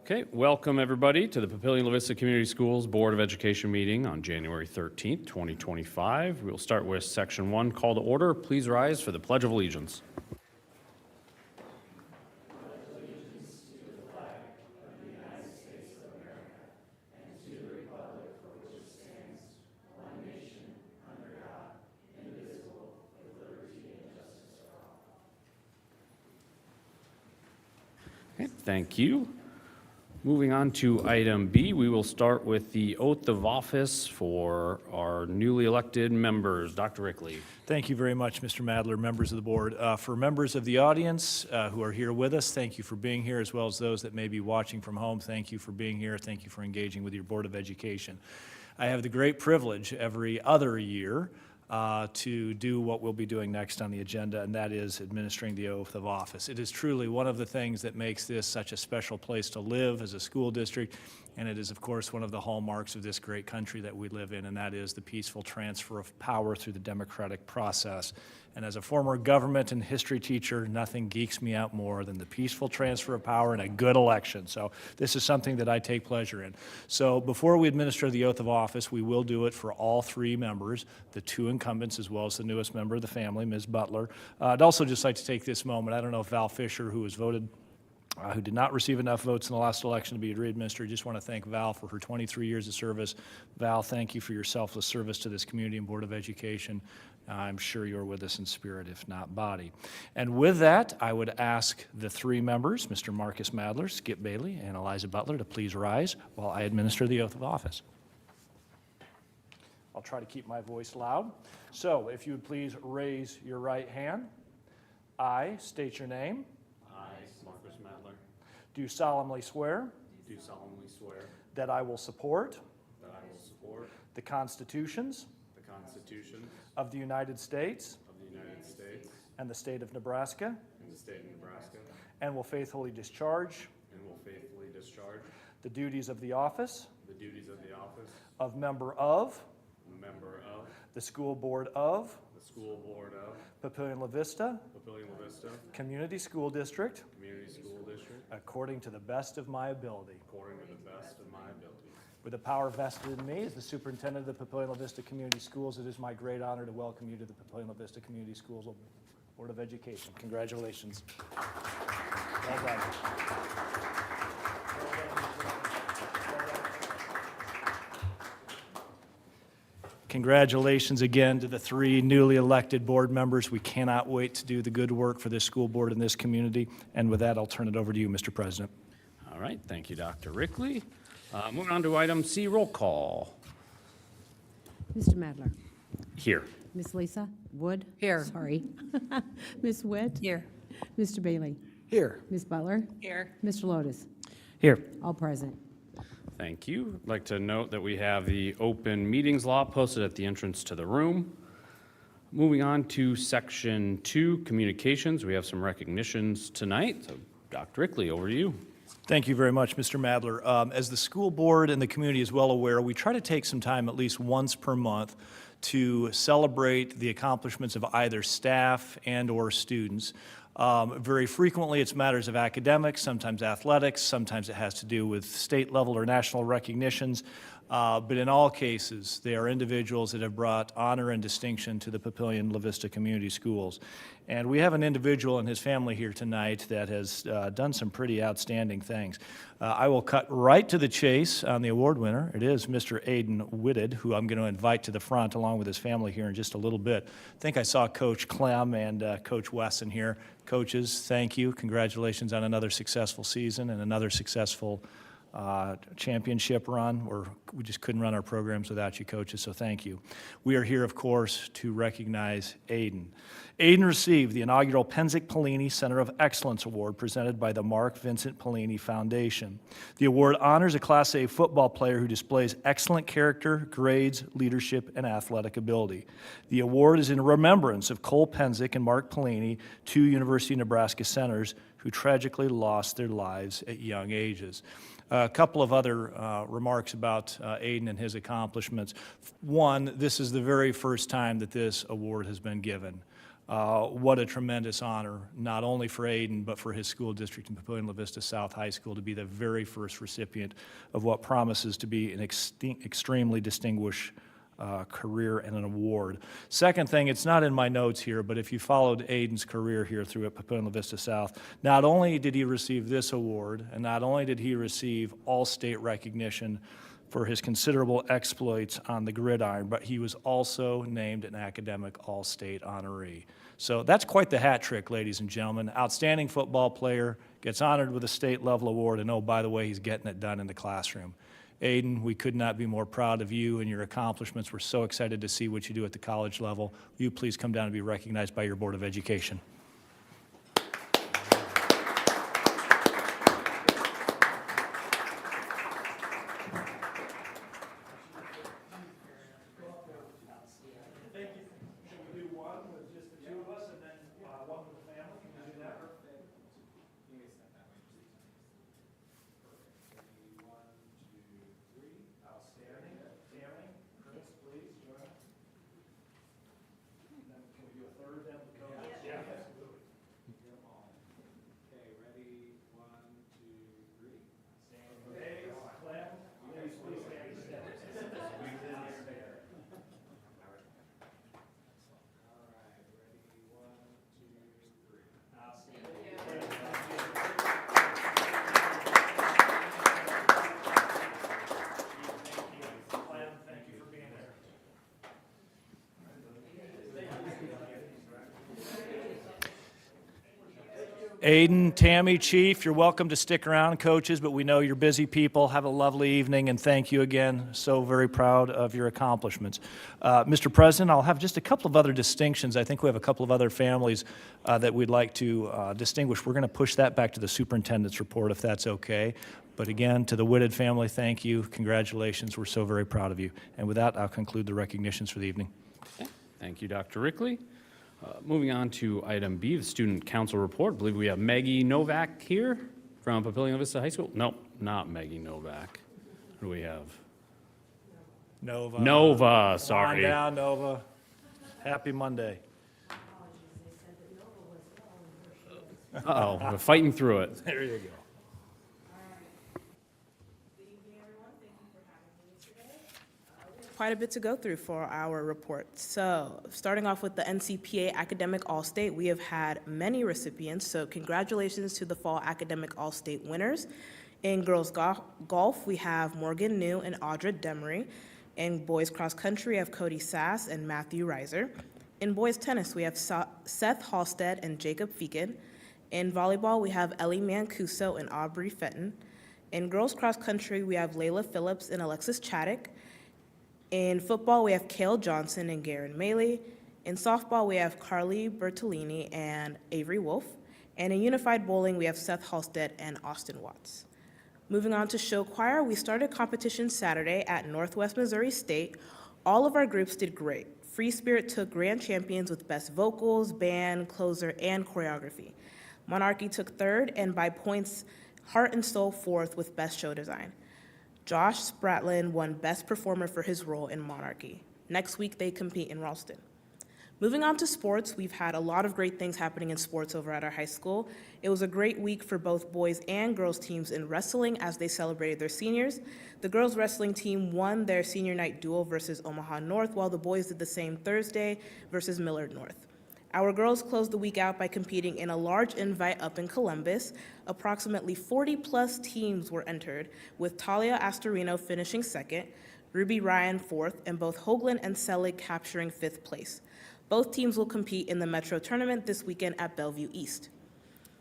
Okay, welcome everybody to the Papillion La Vista Community Schools Board of Education meeting on January 13th, 2025. We'll start with Section 1, call to order. Please rise for the Pledge of Allegiance. Okay, thank you. Moving on to item B, we will start with the oath of office for our newly elected members. Dr. Rickley. Thank you very much, Mr. Madler, members of the board. For members of the audience who are here with us, thank you for being here, as well as those that may be watching from home. Thank you for being here. Thank you for engaging with your Board of Education. I have the great privilege every other year to do what we'll be doing next on the agenda, and that is administering the oath of office. It is truly one of the things that makes this such a special place to live as a school district, and it is, of course, one of the hallmarks of this great country that we live in, and that is the peaceful transfer of power through the democratic process. And as a former government and history teacher, nothing geeks me out more than the peaceful transfer of power in a good election. So this is something that I take pleasure in. So before we administer the oath of office, we will do it for all three members, the two incumbents as well as the newest member of the family, Ms. Butler. I'd also just like to take this moment. I don't know if Val Fisher, who was voted who did not receive enough votes in the last election to be re-administered. Just want to thank Val for her 23 years of service. Val, thank you for your selfless service to this community and Board of Education. I'm sure you're with us in spirit, if not body. And with that, I would ask the three members, Mr. Marcus Madler, Skip Bailey, and Eliza Butler, to please rise while I administer the oath of office. I'll try to keep my voice loud. So if you would please raise your right hand. I state your name. Marcus Madler. Do solemnly swear. Do solemnly swear that I will support the constitutions of the United States and the state of Nebraska and will faithfully discharge the duties of the office of member of the school board of Papillion La Vista Community School District according to the best of my ability. With the power vested in me as the superintendent of the Papillion La Vista Community Schools, it is my great honor to welcome you to the Papillion La Vista Community Schools Board of Education. Congratulations. Well done. Congratulations again to the three newly elected board members. We cannot wait to do the good work for this school board and this community. And with that, I'll turn it over to you, Mr. President. All right, thank you, Dr. Rickley. Moving on to item C, roll call. Mr. Madler. Here. Miss Lisa Wood. Here. Sorry. Miss Witt. Here. Mr. Bailey. Here. Miss Butler. Here. Mr. Lotus. Here. All present. Thank you. I'd like to note that we have the open meetings law posted at the entrance to the room. Moving on to Section 2, communications. We have some recognitions tonight. So, Dr. Rickley, over to you. Thank you very much, Mr. Madler. As the school board and the community is well aware, we try to take some time at least once per month to celebrate the accomplishments of either staff and or students. Very frequently it's matters of academics, sometimes athletics, sometimes it has to do with state level or national recognitions. But in all cases, they are individuals that have brought honor and distinction to the Papillion La Vista Community Schools. And we have an individual and his family here tonight that has done some pretty outstanding things. I will cut right to the chase on the award winner. It is Mr. Aiden Whitted, who I'm going to invite to the front along with his family here in just a little bit. I think I saw Coach Clem and Coach Wesson here. Coaches, thank you. Congratulations on another successful season and another successful championship run, where we just couldn't run our programs without you, coaches, so thank you. We are here, of course, to recognize Aiden. Aiden received the inaugural Penzick-Pellini Center of Excellence Award presented by the Mark Vincent Pellini Foundation. The award honors a Class A football player who displays excellent character, grades, leadership, and athletic ability. The award is in remembrance of Cole Penzick and Mark Pellini, two University of Nebraska centers who tragically lost their lives at young ages. A couple of other remarks about Aiden and his accomplishments. One, this is the very first time that this award has been given. What a tremendous honor, not only for Aiden, but for his school district in Papillion La Vista South High School to be the very first recipient of what promises to be an extremely distinguished career and an award. Second thing, it's not in my notes here, but if you followed Aiden's career here through at Papillion La Vista South, not only did he receive this award, and not only did he receive all-state recognition for his considerable exploits on the gridiron, but he was also named an academic all-state honoree. So that's quite the hat trick, ladies and gentlemen. Outstanding football player, gets honored with a state-level award, and oh, by the way, he's getting it done in the classroom. Aiden, we could not be more proud of you and your accomplishments. We're so excited to see what you do at the college level. Will you please come down and be recognized by your Board of Education? Aiden, Tammy, Chief, you're welcome to stick around, coaches, but we know you're busy people. Have a lovely evening, and thank you again. So very proud of your accomplishments. Mr. President, I'll have just a couple of other distinctions. I think we have a couple of other families that we'd like to distinguish. We're going to push that back to the superintendent's report, if that's okay. But again, to the Whitted family, thank you. Congratulations. We're so very proud of you. And with that, I'll conclude the recognitions for the evening. Thank you, Dr. Rickley. Moving on to item B, the Student Council Report. I believe we have Maggie Novak here from Papillion Vista High School. Nope, not Maggie Novak. Who do we have? Nova. Nova, sorry. Come on down, Nova. Happy Monday. Uh-oh, we're fighting through it. There you go. Quite a bit to go through for our report. So, starting off with the NCPA Academic All-State, we have had many recipients, so congratulations to the Fall Academic All-State winners. In girls golf, we have Morgan New and Audra Demery. In boys cross country, we have Cody Sass and Matthew Reiser. In boys tennis, we have Seth Halstead and Jacob Fegan. In volleyball, we have Ellie Mancuso and Aubrey Fenton. In girls cross country, we have Layla Phillips and Alexis Chaddick. In football, we have Kale Johnson and Garen Maley. In softball, we have Carly Bertolini and Avery Wolf. And in unified bowling, we have Seth Halstead and Austin Watts. Moving on to show choir, we started competition Saturday at Northwest Missouri State. All of our groups did great. Free Spirit took grand champions with best vocals, band, closer, and choreography. Monarchy took third, and by points, Heart and Soul fourth with best show design. Josh Spratlin won Best Performer for his role in Monarchy. Next week, they compete in Ralston. Moving on to sports, we've had a lot of great things happening in sports over at our high school. It was a great week for both boys and girls teams in wrestling as they celebrated their seniors. The girls wrestling team won their senior night duel versus Omaha North, while the boys did the same Thursday versus Millard North. Our girls closed the week out by competing in a large invite up in Columbus. Approximately 40-plus teams were entered, with Talia Astorino finishing second, Ruby Ryan fourth, and both Hoagland and Selig capturing fifth place. Both teams will compete in the Metro Tournament this weekend at Bellevue East.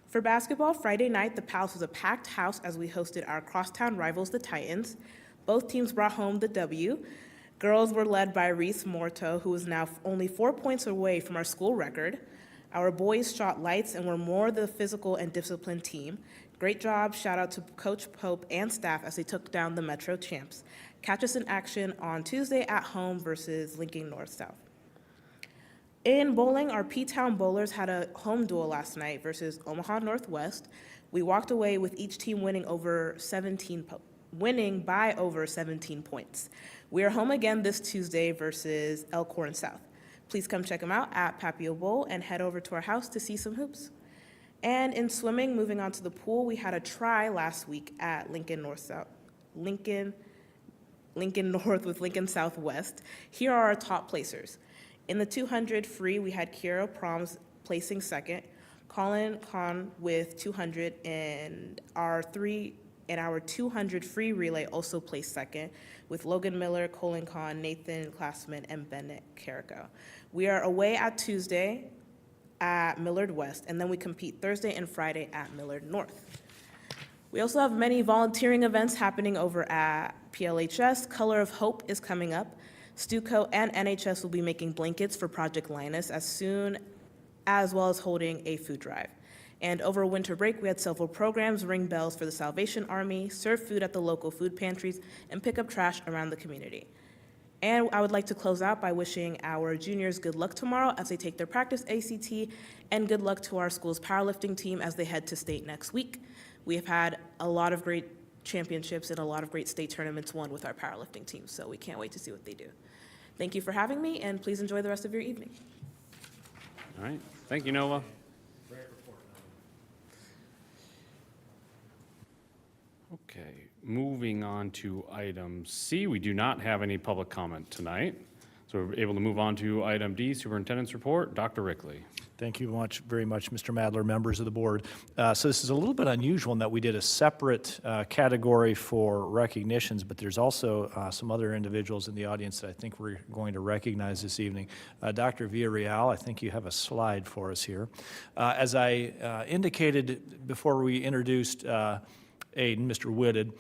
For basketball, Friday night, the Palace was a packed house as we hosted our crosstown rivals, the Titans. Both teams brought home the W. Girls were led by Reese Morto, who is now only 4 points away from our school record. Our boys shot lights and were more the physical and disciplined team. Great job, shout out to Coach Pope and staff as they took down the Metro champs. Catch us in action on Tuesday at home versus Lincoln North South. In bowling, our P-Town bowlers had a home duel last night versus Omaha Northwest. We walked away with each team winning by over 17 points. We are home again this Tuesday versus Elkhorn South. Please come check them out at Papio Bowl and head over to our house to see some hoops. And in swimming, moving on to the pool, we had a try last week at Lincoln North with Lincoln Southwest. Here are our top placers. In the 200 free, we had Kira Proms placing second, Colin Kahn with 200, and our 200 free relay also placed second, with Logan Miller, Colin Kahn, Nathan Classman, and Bennett Carrico. We are away at Tuesday at Millard West, and then we compete Thursday and Friday at Millard North. We also have many volunteering events happening over at PLHS. Color of Hope is coming up. Stuco and NHS will be making blankets for Project Linus as well as holding a food drive. And over winter break, we had several programs: ring bells for the Salvation Army, serve food at the local food pantries, and pick up trash around the community. And I would like to close out by wishing our juniors good luck tomorrow as they take their practice ACT, and good luck to our school's powerlifting team as they head to state next week. We have had a lot of great championships and a lot of great state tournaments won with our powerlifting team, so we can't wait to see what they do. Thank you for having me, and please enjoy the rest of your evening. All right, thank you, Nova. Okay, moving on to item C, we do not have any public comment tonight, so we're able to move on to item D, Superintendent's Report. Dr. Rickley. Thank you very much, Mr. Madler, members of the board. So this is a little bit unusual in that we did a separate category for recognitions, but there's also some other individuals in the audience that I think we're going to recognize this evening. Dr. Villarreal, I think you have a slide for us here. As I indicated before we introduced Aiden, Mr. Whitted,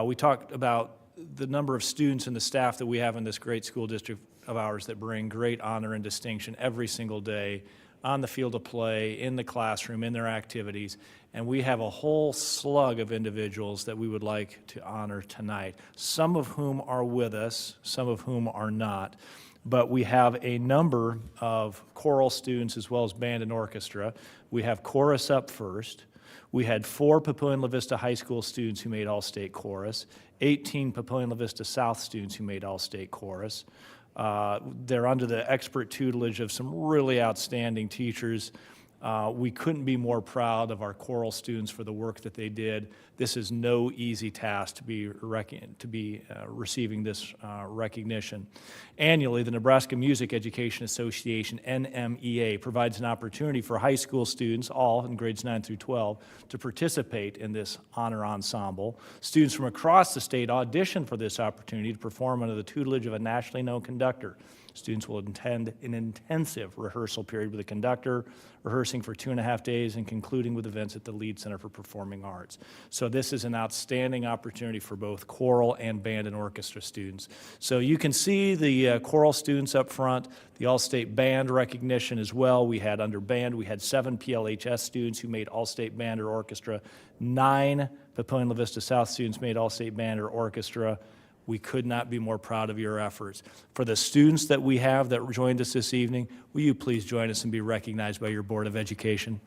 we talked about the number of students and the staff that we have in this great school district of ours that bring great honor and distinction every single day on the field of play, in the classroom, in their activities. And we have a whole slug of individuals that we would like to honor tonight, some of whom are with us, some of whom are not. But we have a number of choral students as well as band and orchestra. We have chorus up first. We had 4 Papillion La Vista High School students who made All-State Chorus, 18 Papillion La Vista South students who made All-State Chorus. They're under the expert tutelage of some really outstanding teachers. We couldn't be more proud of our choral students for the work that they did. This is no easy task to be receiving this recognition. Annually, the Nebraska Music Education Association, NMEA, provides an opportunity for high school students, all in grades 9 through 12, to participate in this honor ensemble. Students from across the state audition for this opportunity to perform under the tutelage of a nationally known conductor. Students will attend an intensive rehearsal period with the conductor, rehearsing for 2.5 days and concluding with events at the Lead Center for Performing Arts. So this is an outstanding opportunity for both choral and band and orchestra students. So you can see the choral students up front, the All-State Band recognition as well. We had under band, we had 7 PLHS students who made All-State Band or Orchestra, 9 Papillion La Vista South students made All-State Band or Orchestra. We could not be more proud of your efforts. For the students that we have that joined us this evening, will you please join us and be recognized by your Board of Education?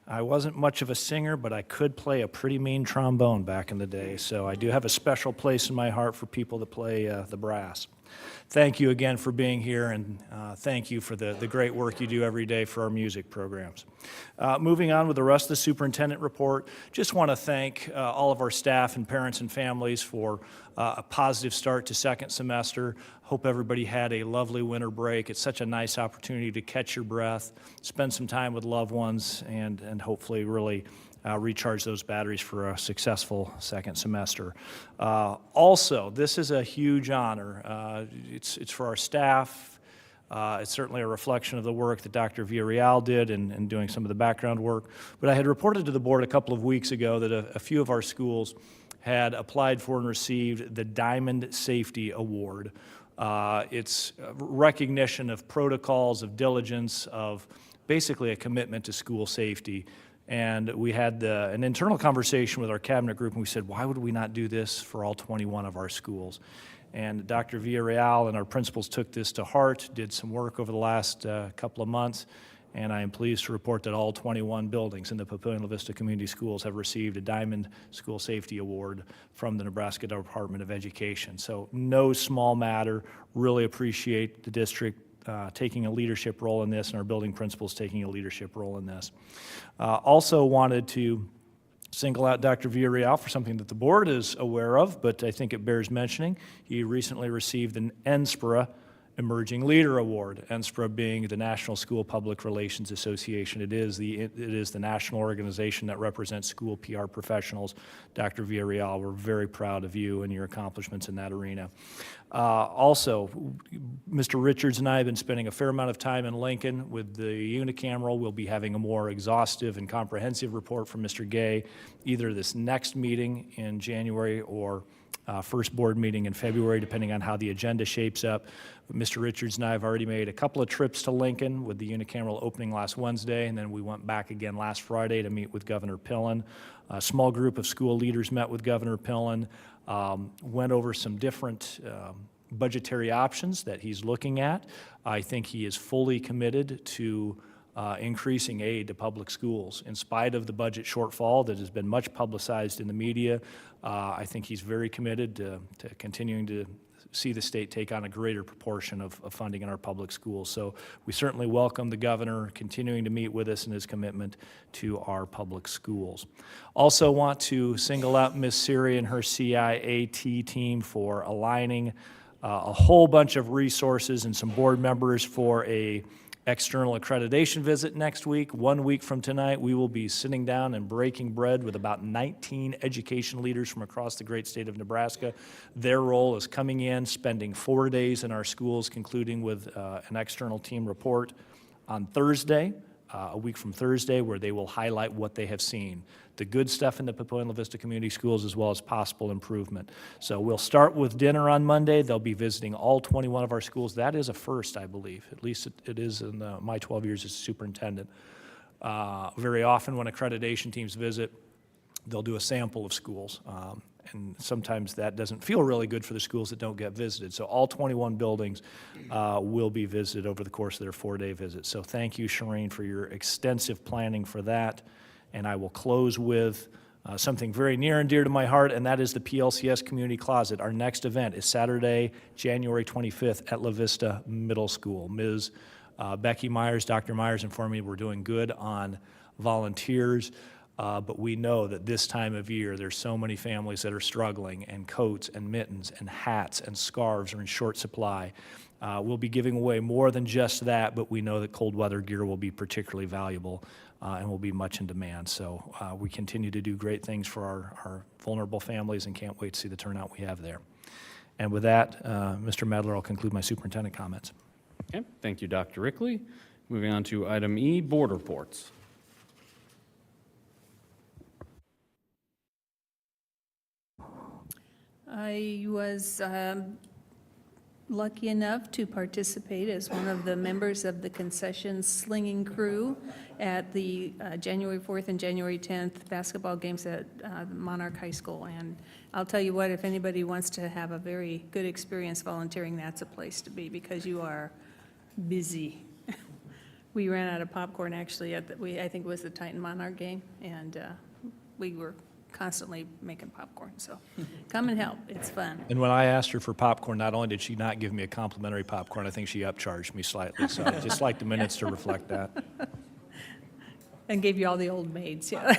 I wasn't much of a singer, but I could play a pretty mean trombone back in the day, so I do have a special place in my heart for people that play the brass. Thank you again for being here, and thank you for the great work you do every day for our music programs. Moving on with the rest of the superintendent report, just want to thank all of our staff and parents and families for a positive start to second semester. Hope everybody had a lovely winter break. It's such a nice opportunity to catch your breath, spend some time with loved ones, and hopefully really recharge those batteries for a successful second semester. Also, this is a huge honor. It's for our staff. It's certainly a reflection of the work that Dr. Villarreal did in doing some of the background work. But I had reported to the board a couple of weeks ago that a few of our schools had applied for and received the Diamond Safety Award. It's a recognition of protocols, of diligence, of basically a commitment to school safety. And we had an internal conversation with our cabinet group, and we said, why would we not do this for all 21 of our schools? And Dr. Villarreal and our principals took this to heart, did some work over the last couple of months, and I am pleased to report that all 21 buildings in the Papillion-La Vista Community Schools have received a Diamond School Safety Award from the Nebraska Department of Education. So no small matter. Really appreciate the district taking a leadership role in this, and our building principals taking a leadership role in this. Also wanted to single out Dr. Villarreal for something that the board is aware of, but I think it bears mentioning. He recently received an NSPRA Emerging Leader Award, NSPRA being the National School Public Relations Association. It is the national organization that represents school PR professionals. Dr. Villarreal, we're very proud of you and your accomplishments in that arena. Also, Mr. Richards and I have been spending a fair amount of time in Lincoln with the unicameral. We'll be having a more exhaustive and comprehensive report from Mr. Gay, either this next meeting in January or first board meeting in February, depending on how the agenda shapes up. But Mr. Richards and I have already made a couple of trips to Lincoln with the unicameral opening last Wednesday, and then we went back again last Friday to meet with Governor Pillen. A small group of school leaders met with Governor Pillen, went over some different budgetary options that he's looking at. I think he is fully committed to increasing aid to public schools. In spite of the budget shortfall that has been much publicized in the media, I think he's very committed to continuing to see the state take on a greater proportion of funding in our public schools. So we certainly welcome the governor continuing to meet with us in his commitment to our public schools. Also want to single out Ms. Siri and her CIAT team for aligning a whole bunch of resources and some board members for a external accreditation visit next week. 1 week from tonight, we will be sitting down and breaking bread with about 19 education leaders from across the great state of Nebraska. Their role is coming in, spending 4 days in our schools, concluding with an external team report on Thursday, a week from Thursday, where they will highlight what they have seen, the good stuff in the Papillion-La Vista Community Schools as well as possible improvement. So we'll start with dinner on Monday. They'll be visiting all 21 of our schools. That is a first, I believe. At least it is in my 12 years as superintendent. Very often when accreditation teams visit, they'll do a sample of schools. And sometimes that doesn't feel really good for the schools that don't get visited. So all 21 buildings will be visited over the course of their 4-day visit. So thank you, Shireen, for your extensive planning for that. And I will close with something very near and dear to my heart, and that is the PLCS Community Closet. Our next event is Saturday, January 25th at La Vista Middle School. Ms. Becky Myers, Dr. Myers informed me we're doing good on volunteers. But we know that this time of year, there's so many families that are struggling, and coats and mittens and hats and scarves are in short supply. We'll be giving away more than just that, but we know that cold weather gear will be particularly valuable and will be much in demand. So we continue to do great things for our vulnerable families and can't wait to see the turnout we have there. And with that, Mr. Medler, I'll conclude my superintendent comments. Okay, thank you, Dr. Rickley. Moving on to item E, board reports. I was lucky enough to participate as one of the members of the concession slinging crew at the January 4th and January 10th basketball games at Monarch High School. And I'll tell you what, if anybody wants to have a very good experience volunteering, that's a place to be because you are busy. We ran out of popcorn actually at I think it was the Titan Monarch game, and we were constantly making popcorn, so come and help, it's fun. And when I asked her for popcorn, not only did she not give me a complimentary popcorn, I think she upcharged me slightly. So I'd just like the minutes to reflect that. And gave you all the old maids, yeah.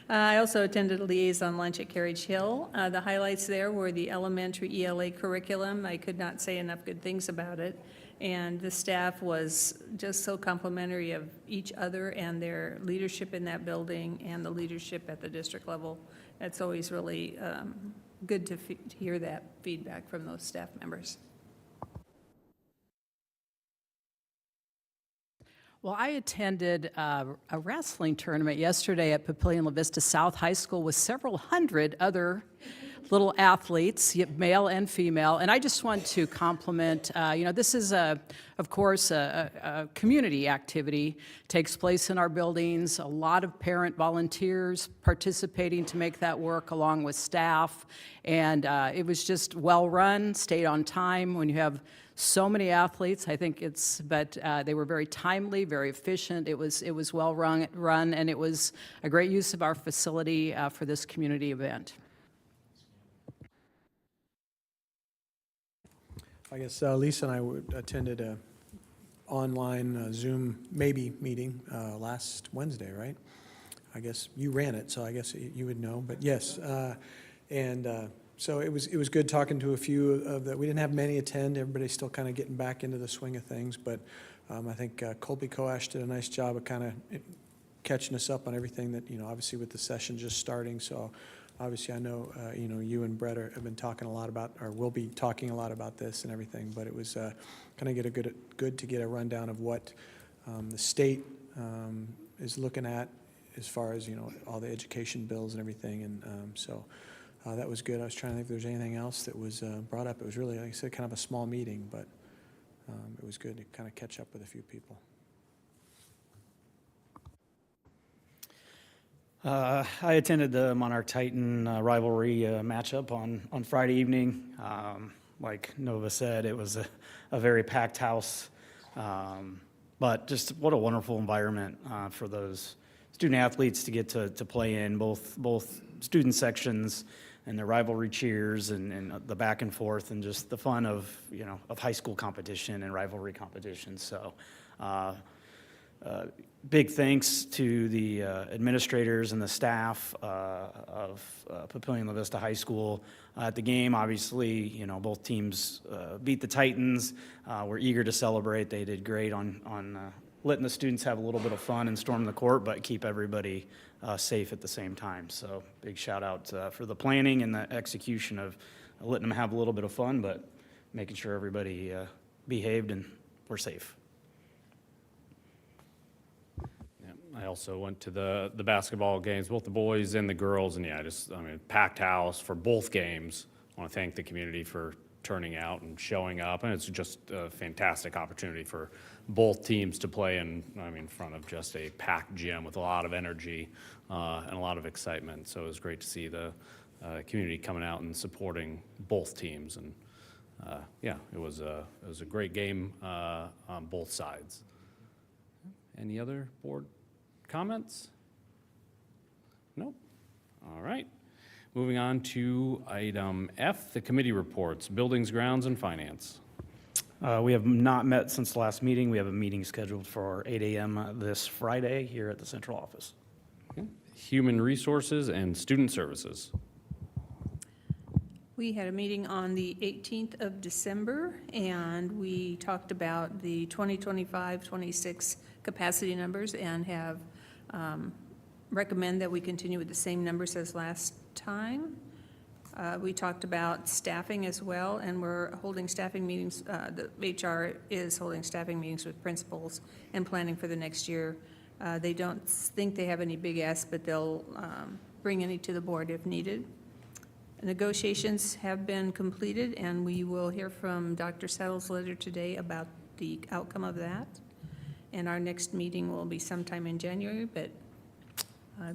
I also attended a liaison lunch at Carriage Hill. The highlights there were the elementary ELA curriculum. I could not say enough good things about it. And the staff was just so complimentary of each other and their leadership in that building and the leadership at the district level. It's always really good to hear that feedback from those staff members. Well, I attended a wrestling tournament yesterday at Papillion La Vista South High School with several hundred other little athletes, male and female, and I just want to compliment, this is, of course, a community activity, takes place in our buildings, a lot of parent volunteers participating to make that work along with staff, and it was just well-run, stayed on time. When you have so many athletes, I think but they were very timely, very efficient. It was well run, and it was a great use of our facility for this community event. I guess Lisa and I attended a online Zoom maybe meeting last Wednesday, right? I guess you ran it, so I guess you would know. But yes, so it was good talking to a few of the. We didn't have many attend. Everybody's still kind of getting back into the swing of things. But I think Colby Coash did a nice job of kind of catching us up on everything that obviously with the session just starting. So obviously I know you and Brett have been talking a lot about, or will be talking a lot about this and everything. But it was kind of good to get a rundown of what the state is looking at as far as all the education bills and everything, and so. That was good. I was trying to think if there's anything else that was brought up. It was really, like I said, kind of a small meeting, but it was good to kind of catch up with a few people. I attended the Monarch Titan rivalry matchup on Friday evening. Like Nova said, it was a very packed house, but just what a wonderful environment for those student athletes to get to play in, both student sections and the rivalry cheers and the back and forth and just the fun of high school competition and rivalry competition. So big thanks to the administrators and the staff of Papillion La Vista High School at the game. Obviously, both teams beat the Titans. We're eager to celebrate. They did great on letting the students have a little bit of fun and storm the court, but keep everybody safe at the same time. So big shout out for the planning and the execution of letting them have a little bit of fun, but making sure everybody behaved and were safe. I also went to the basketball games, both the boys and the girls, and packed house for both games. I want to thank the community for turning out and showing up, and it's just a fantastic opportunity for both teams to play in front of just a packed gym with a lot of energy and a lot of excitement. So it was great to see the community coming out and supporting both teams, and it was a great game on both sides. Any other board comments? Nope. All right. Moving on to item F, the committee reports, Buildings, Grounds, and Finance. We have not met since the last meeting. We have a meeting scheduled for 8 a.m. this Friday here at the central office. Okay. Human Resources and Student Services. We had a meeting on the 18th of December, and we talked about the 2025-26 capacity numbers and have recommend that we continue with the same numbers as last time. We talked about staffing as well, and we're holding staffing meetings. The HR is holding staffing meetings with principals and planning for the next year. They don't think they have any big asks, but they'll bring any to the board if needed. Negotiations have been completed, and we will hear from Dr. Settle's letter today about the outcome of that. And our next meeting will be sometime in January, but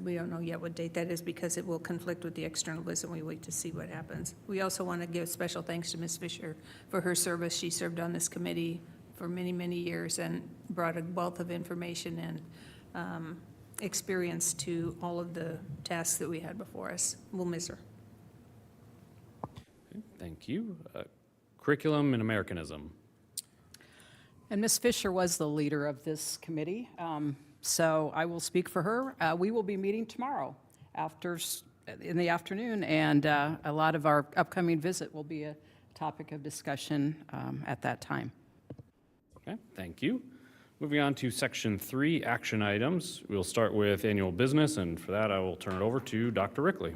we don't know yet what date that is because it will conflict with the external visit. We wait to see what happens. We also want to give special thanks to Ms. Fisher for her service. She served on this committee for many, many years and brought a wealth of information and experience to all of the tasks that we had before us. We'll miss her. Thank you. Curriculum and Americanism. And Ms. Fisher was the leader of this committee, so I will speak for her. We will be meeting tomorrow in the afternoon, and a lot of our upcoming visit will be a topic of discussion at that time. Okay, thank you. Moving on to Section 3, action items. We'll start with annual business, and for that, I will turn it over to Dr. Rickley.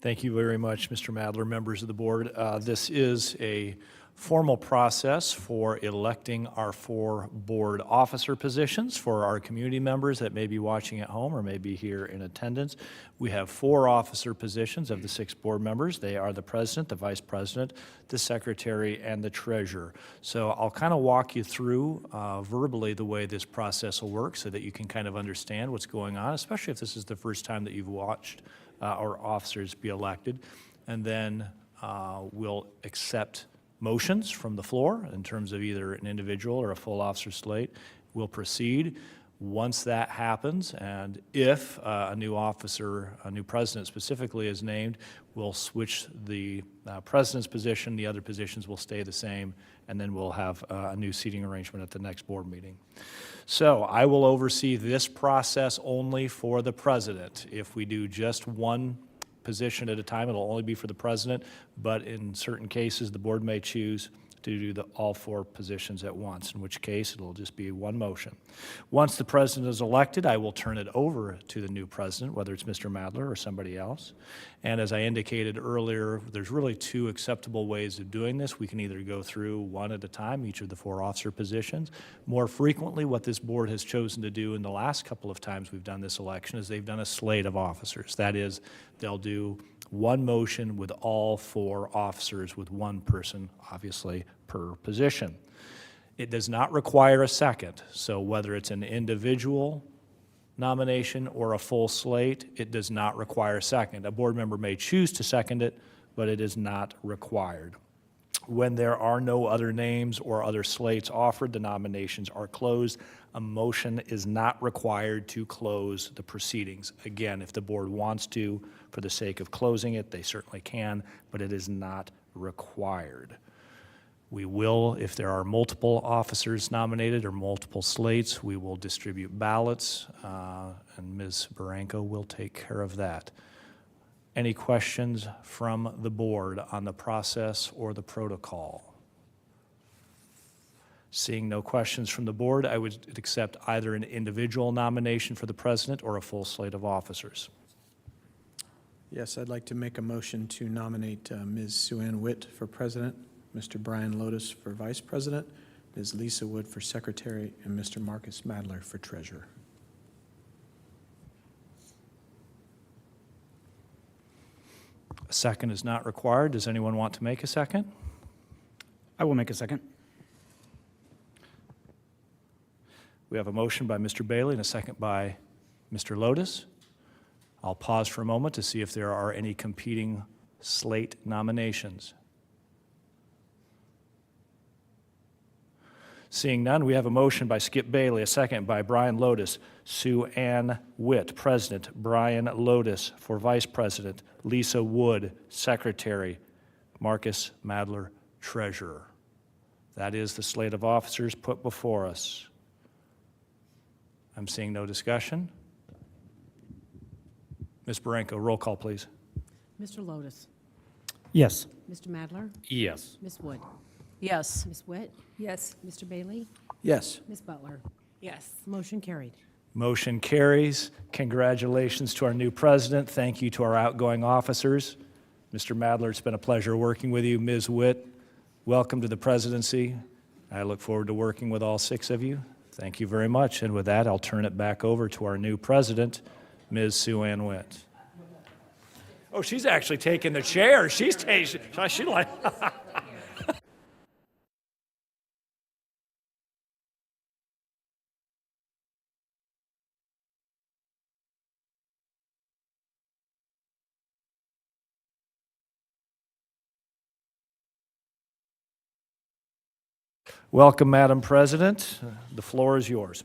Thank you very much, Mr. Madler, members of the board. This is a formal process for electing our 4 board officer positions for our community members that may be watching at home or may be here in attendance. We have 4 officer positions of the 6 board members. They are the president, the vice president, the secretary, and the treasurer. So I'll kind of walk you through verbally the way this process will work so that you can kind of understand what's going on, especially if this is the first time that you've watched our officers be elected. And then we'll accept motions from the floor in terms of either an individual or a full officer slate. We'll proceed. Once that happens, and if a new officer, a new president specifically is named, we'll switch the president's position. The other positions will stay the same, and then we'll have a new seating arrangement at the next board meeting. So I will oversee this process only for the president. If we do just one position at a time, it'll only be for the president, but in certain cases, the board may choose to do all 4 positions at once, in which case it'll just be one motion. Once the president is elected, I will turn it over to the new president, whether it's Mr. Madler or somebody else. And as I indicated earlier, there's really 2 acceptable ways of doing this. We can either go through one at a time, each of the 4 officer positions. More frequently, what this board has chosen to do in the last couple of times we've done this election is they've done a slate of officers. That is, they'll do one motion with all 4 officers with one person, obviously, per position. It does not require a second, so whether it's an individual nomination or a full slate, it does not require a second. A board member may choose to second it, but it is not required. When there are no other names or other slates offered, the nominations are closed. A motion is not required to close the proceedings. Again, if the board wants to, for the sake of closing it, they certainly can, but it is not required. We will, if there are multiple officers nominated or multiple slates, we will distribute ballots, and Ms. Baranko will take care of that. Any questions from the board on the process or the protocol? Seeing no questions from the board, I would accept either an individual nomination for the president or a full slate of officers. Yes, I'd like to make a motion to nominate Ms. Sue Ann Witt for president, Mr. Brian Lotus for vice president, Ms. Lisa Wood for secretary, and Mr. Marcus Madler for treasurer. A second is not required. Does anyone want to make a second? I will make a second. We have a motion by Mr. Bailey and a second by Mr. Lotus. I'll pause for a moment to see if there are any competing slate nominations. Seeing none, we have a motion by Skip Bailey, a second by Brian Lotus. Sue Ann Witt, president. Brian Lotus for vice president. Lisa Wood, secretary. Marcus Madler, treasurer. That is the slate of officers put before us. I'm seeing no discussion. Ms. Baranko, roll call, please. Mr. Lotus? Yes. Mr. Madler? Yes. Ms. Wood? Yes. Ms. Witt? Yes. Mr. Bailey? Yes. Ms. Butler? Yes. Motion carried. Motion carries. Congratulations to our new president. Thank you to our outgoing officers. Mr. Madler, it's been a pleasure working with you. Ms. Witt, welcome to the presidency. I look forward to working with all 6 of you. Thank you very much. And with that, I'll turn it back over to our new president, Ms. Sue Ann Witt. Oh, she's actually taking the chair. She's taking, she like. Welcome, Madam President. The floor is yours.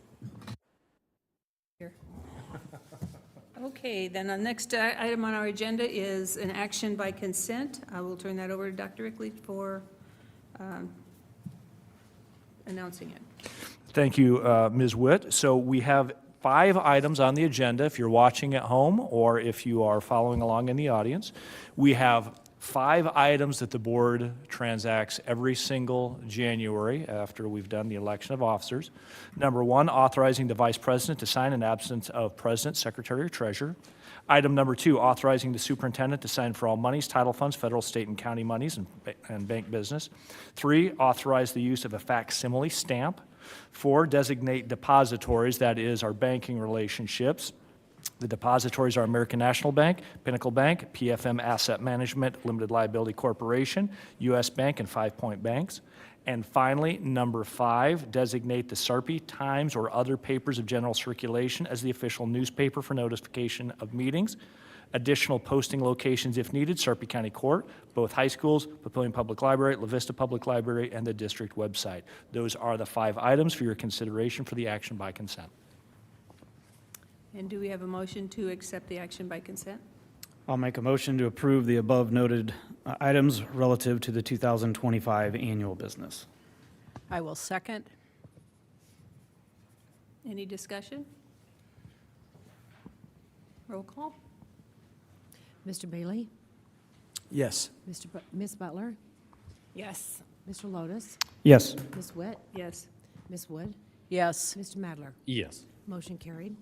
Okay, then the next item on our agenda is an action by consent. I will turn that over to Dr. Ickley for announcing it. Thank you, Ms. Witt. So we have 5 items on the agenda if you're watching at home or if you are following along in the audience. We have 5 items that the board transacts every single January after we've done the election of officers. Number 1, authorizing the vice president to sign in absence of president, secretary, or treasurer. Item number 2, authorizing the superintendent to sign for all monies, title funds, federal, state, and county monies, and bank business. 3, authorize the use of a facsimile stamp. 4, designate depositories, that is, our banking relationships. The depositories are American National Bank, Pinnacle Bank, PFM Asset Management, Limited Liability Corporation, U.S. Bank, and 5 Point Banks. And finally, number 5, designate the Sarpy, Times, or other papers of general circulation as the official newspaper for notification of meetings. Additional posting locations if needed, Sarpy County Court, both high schools, Papillion Public Library, La Vista Public Library, and the district website. Those are the 5 items for your consideration for the action by consent. And do we have a motion to accept the action by consent? I'll make a motion to approve the above noted items relative to the 2025 annual business. I will second. Any discussion? Roll call? Mr. Bailey? Yes. Ms. Butler? Yes. Mr. Lotus? Yes. Ms. Witt? Yes. Ms. Wood? Yes. Mr. Madler? Yes. Motion carried.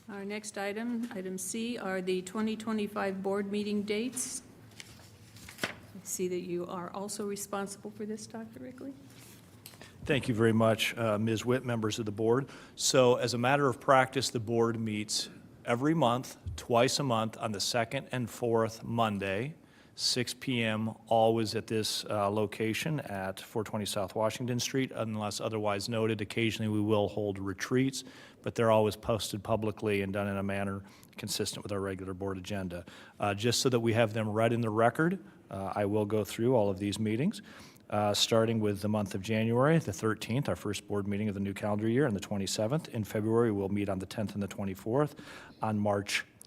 Our next item, item C, are the 2025 board meeting dates. I see that you are also responsible for this, Dr. Ickley. Thank you very much, Ms. Witt, members of the board. So as a matter of practice, the board meets every month, twice a month, on the 2nd and 4th Monday, 6 p.m., always at this location at 420 South Washington Street, unless otherwise noted. Occasionally, we will hold retreats, but they're always posted publicly and done in a manner consistent with our regular board agenda. Just so that we have them read in the record, I will go through all of these meetings. Starting with the month of January, the 13th, our first board meeting of the new calendar year, and the 27th. In February, we'll meet on the 10th and the 24th.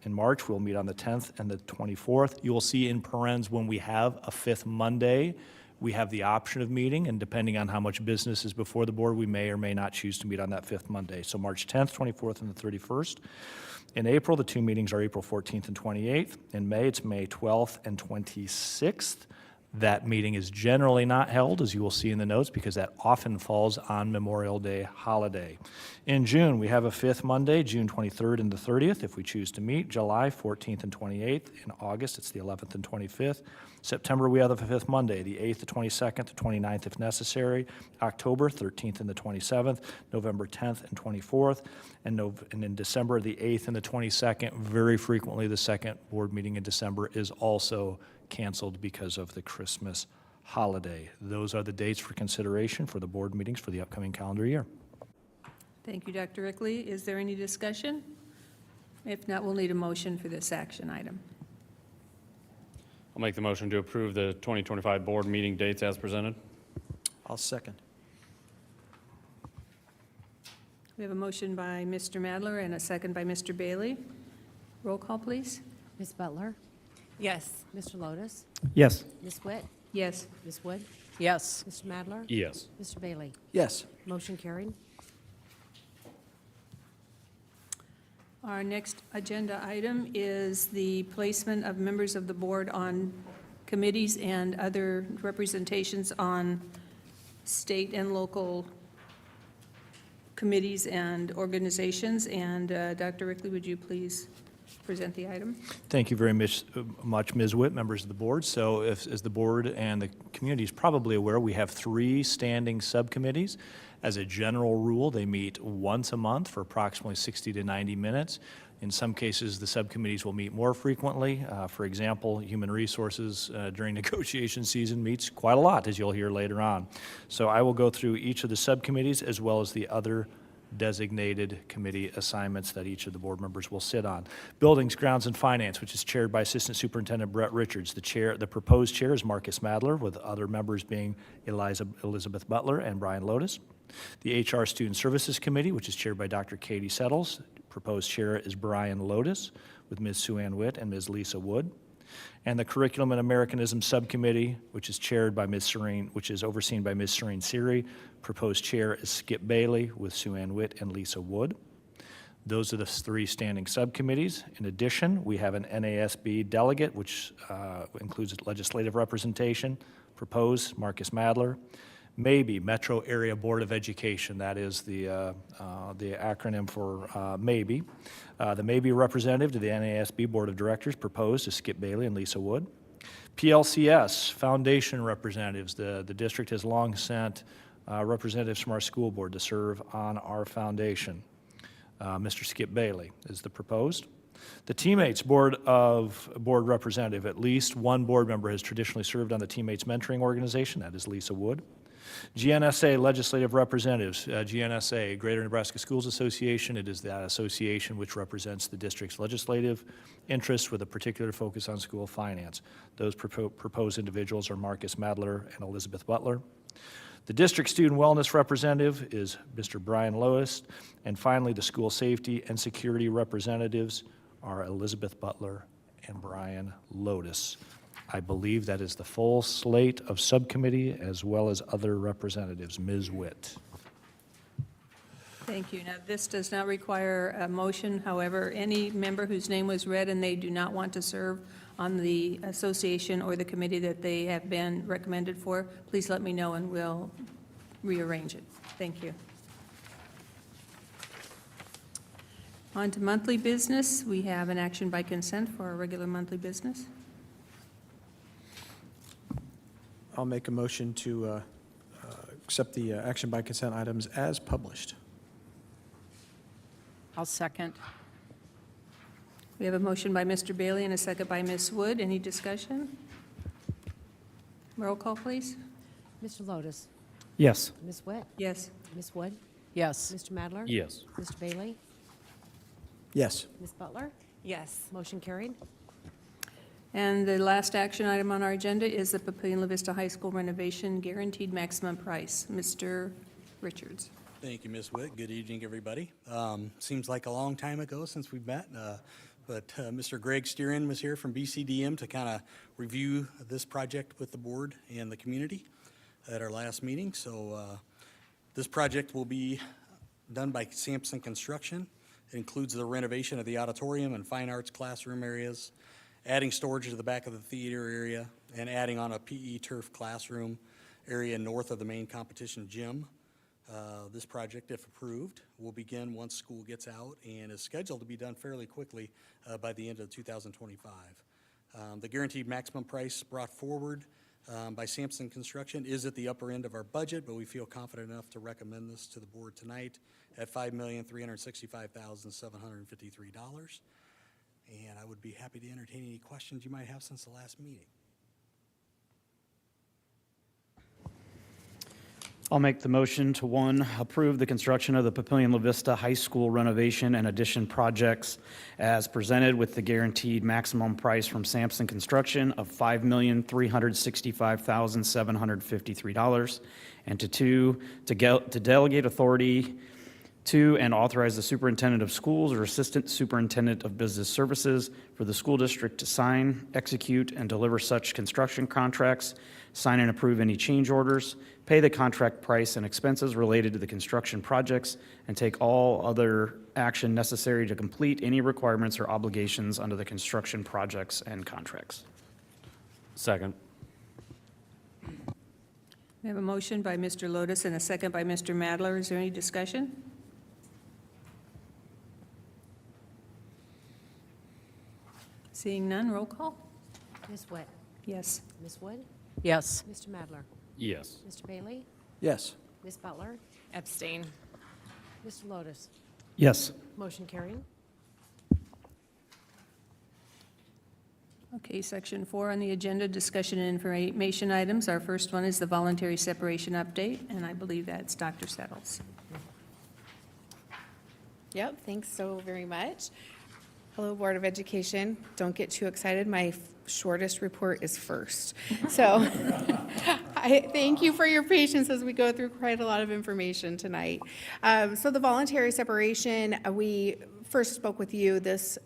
In March, we'll meet on the 10th and the 24th. You will see in parens when we have a 5th Monday, we have the option of meeting, and depending on how much business is before the board, we may or may not choose to meet on that 5th Monday. So March 10th, 24th, and the 31st. In April, the 2 meetings are April 14th and 28th. In May, it's May 12th and 26th. That meeting is generally not held, as you will see in the notes, because that often falls on Memorial Day holiday. In June, we have a 5th Monday, June 23rd and the 30th, if we choose to meet. July, 14th and 28th. In August, it's the 11th and 25th. September, we have the 5th Monday, the 8th, the 22nd, the 29th, if necessary. October, 13th and the 27th. November, 10th and 24th. And in December, the 8th and the 22nd. Very frequently, the second board meeting in December is also canceled because of the Christmas holiday. Those are the dates for consideration for the board meetings for the upcoming calendar year. Thank you, Dr. Ickley. Is there any discussion? If not, we'll need a motion for this action item. I'll make the motion to approve the 2025 board meeting dates as presented. I'll second. We have a motion by Mr. Madler and a second by Mr. Bailey. Roll call, please. Ms. Butler? Yes. Mr. Lotus? Yes. Ms. Witt? Yes. Ms. Wood? Yes. Mr. Madler? Yes. Mr. Bailey? Yes. Motion carried. Our next agenda item is the placement of members of the board on committees and other representations on state and local committees and organizations. And Dr. Ickley, would you please present the item? Thank you very much, Ms. Witt, members of the board. So as the board and the community is probably aware, we have 3 standing subcommittees. As a general rule, they meet once a month for approximately 60 to 90 minutes. In some cases, the subcommittees will meet more frequently. For example, Human Resources during negotiation season meets quite a lot, as you'll hear later on. So I will go through each of the subcommittees as well as the other designated committee assignments that each of the board members will sit on. Buildings, Grounds, and Finance, which is chaired by Assistant Superintendent Brett Richards. The proposed chair is Marcus Madler, with other members being Elizabeth Butler and Brian Lotus. The HR Student Services Committee, which is chaired by Dr. Katie Settles. Proposed chair is Brian Lotus, with Ms. Sue Ann Witt and Ms. Lisa Wood. And the Curriculum and Americanism Subcommittee, which is chaired by Ms. Serene, which is overseen by Ms. Serene Siri. Proposed chair is Skip Bailey, with Sue Ann Witt and Lisa Wood. Those are the three standing subcommittees. In addition, we have an NASB delegate, which includes legislative representation. Proposed, Marcus Madler. Maybe, Metro Area Board of Education, that is the acronym for Maybe. The Maybe representative to the NASB Board of Directors proposed is Skip Bailey and Lisa Wood. PLCS, foundation representatives. The district has long sent representatives from our school board to serve on our foundation. Mr. Skip Bailey is the proposed. The Teammates Board representative, at least one board member has traditionally served on the Teammates Mentoring Organization, that is Lisa Wood. GNSA legislative representatives, GNSA, Greater Nebraska Schools Association, it is that association which represents the district's legislative interests with a particular focus on school finance. Those proposed individuals are Marcus Madler and Elizabeth Butler. The district student wellness representative is Mr. Brian Lois, and finally, the school safety and security representatives are Elizabeth Butler and Brian Lotus. I believe that is the full slate of subcommittee as well as other representatives. Ms. Witt. Thank you. Now, this does not require a motion. However, any member whose name was read and they do not want to serve on the association or the committee that they have been recommended for, please let me know and we'll rearrange it. Thank you. On to monthly business. We have an action by consent for our regular monthly business. I'll make a motion to accept the action by consent items as published. I'll second. We have a motion by Mr. Bailey and a second by Ms. Wood. Any discussion? Roll call, please. Mr. Lotus? Yes. Ms. Witt? Yes. Ms. Wood? Yes. Mr. Madler? Yes. Mr. Bailey? Yes. Ms. Butler? Yes. Motion carried. And the last action item on our agenda is the Papillion La Vista High School renovation guaranteed maximum price. Mr. Richards. Thank you, Ms. Witt. Good evening, everybody. Seems like a long time ago since we've met, but Mr. Greg Steerin was here from BCDM to kind of review this project with the board and the community at our last meeting. So this project will be done by Sampson Construction. It includes the renovation of the auditorium and fine arts classroom areas, adding storage to the back of the theater area, and adding on a PE turf classroom area north of the main competition gym. This project, if approved, will begin once school gets out and is scheduled to be done fairly quickly by the end of 2025. The guaranteed maximum price brought forward by Sampson Construction is at the upper end of our budget, but we feel confident enough to recommend this to the board tonight at $5,365,753. And I would be happy to entertain any questions you might have since the last meeting. I'll make the motion to, one, approve the construction of the Papillion La Vista High School renovation and addition projects as presented with the guaranteed maximum price from Sampson Construction of $5,365,753. And to two, to delegate authority to and authorize the superintendent of schools or assistant superintendent of business services for the school district to sign, execute, and deliver such construction contracts, sign and approve any change orders, pay the contract price and expenses related to the construction projects, and take all other action necessary to complete any requirements or obligations under the construction projects and contracts. Second. We have a motion by Mr. Lotus and a second by Mr. Madler. Is there any discussion? Seeing none, roll call? Ms. Witt? Yes. Ms. Wood? Yes. Mr. Madler? Yes. Mr. Bailey? Yes. Ms. Butler? Abstain. Mr. Lotus? Yes. Motion carried. Okay, section 4 on the agenda, discussion and information items. Our first one is the voluntary separation update, and I believe that's Dr. Settles. Yep, thanks so very much. Hello, Board of Education. Don't get too excited. My shortest report is first. So I thank you for your patience as we go through quite a lot of information tonight. So the voluntary separation, we first spoke with you this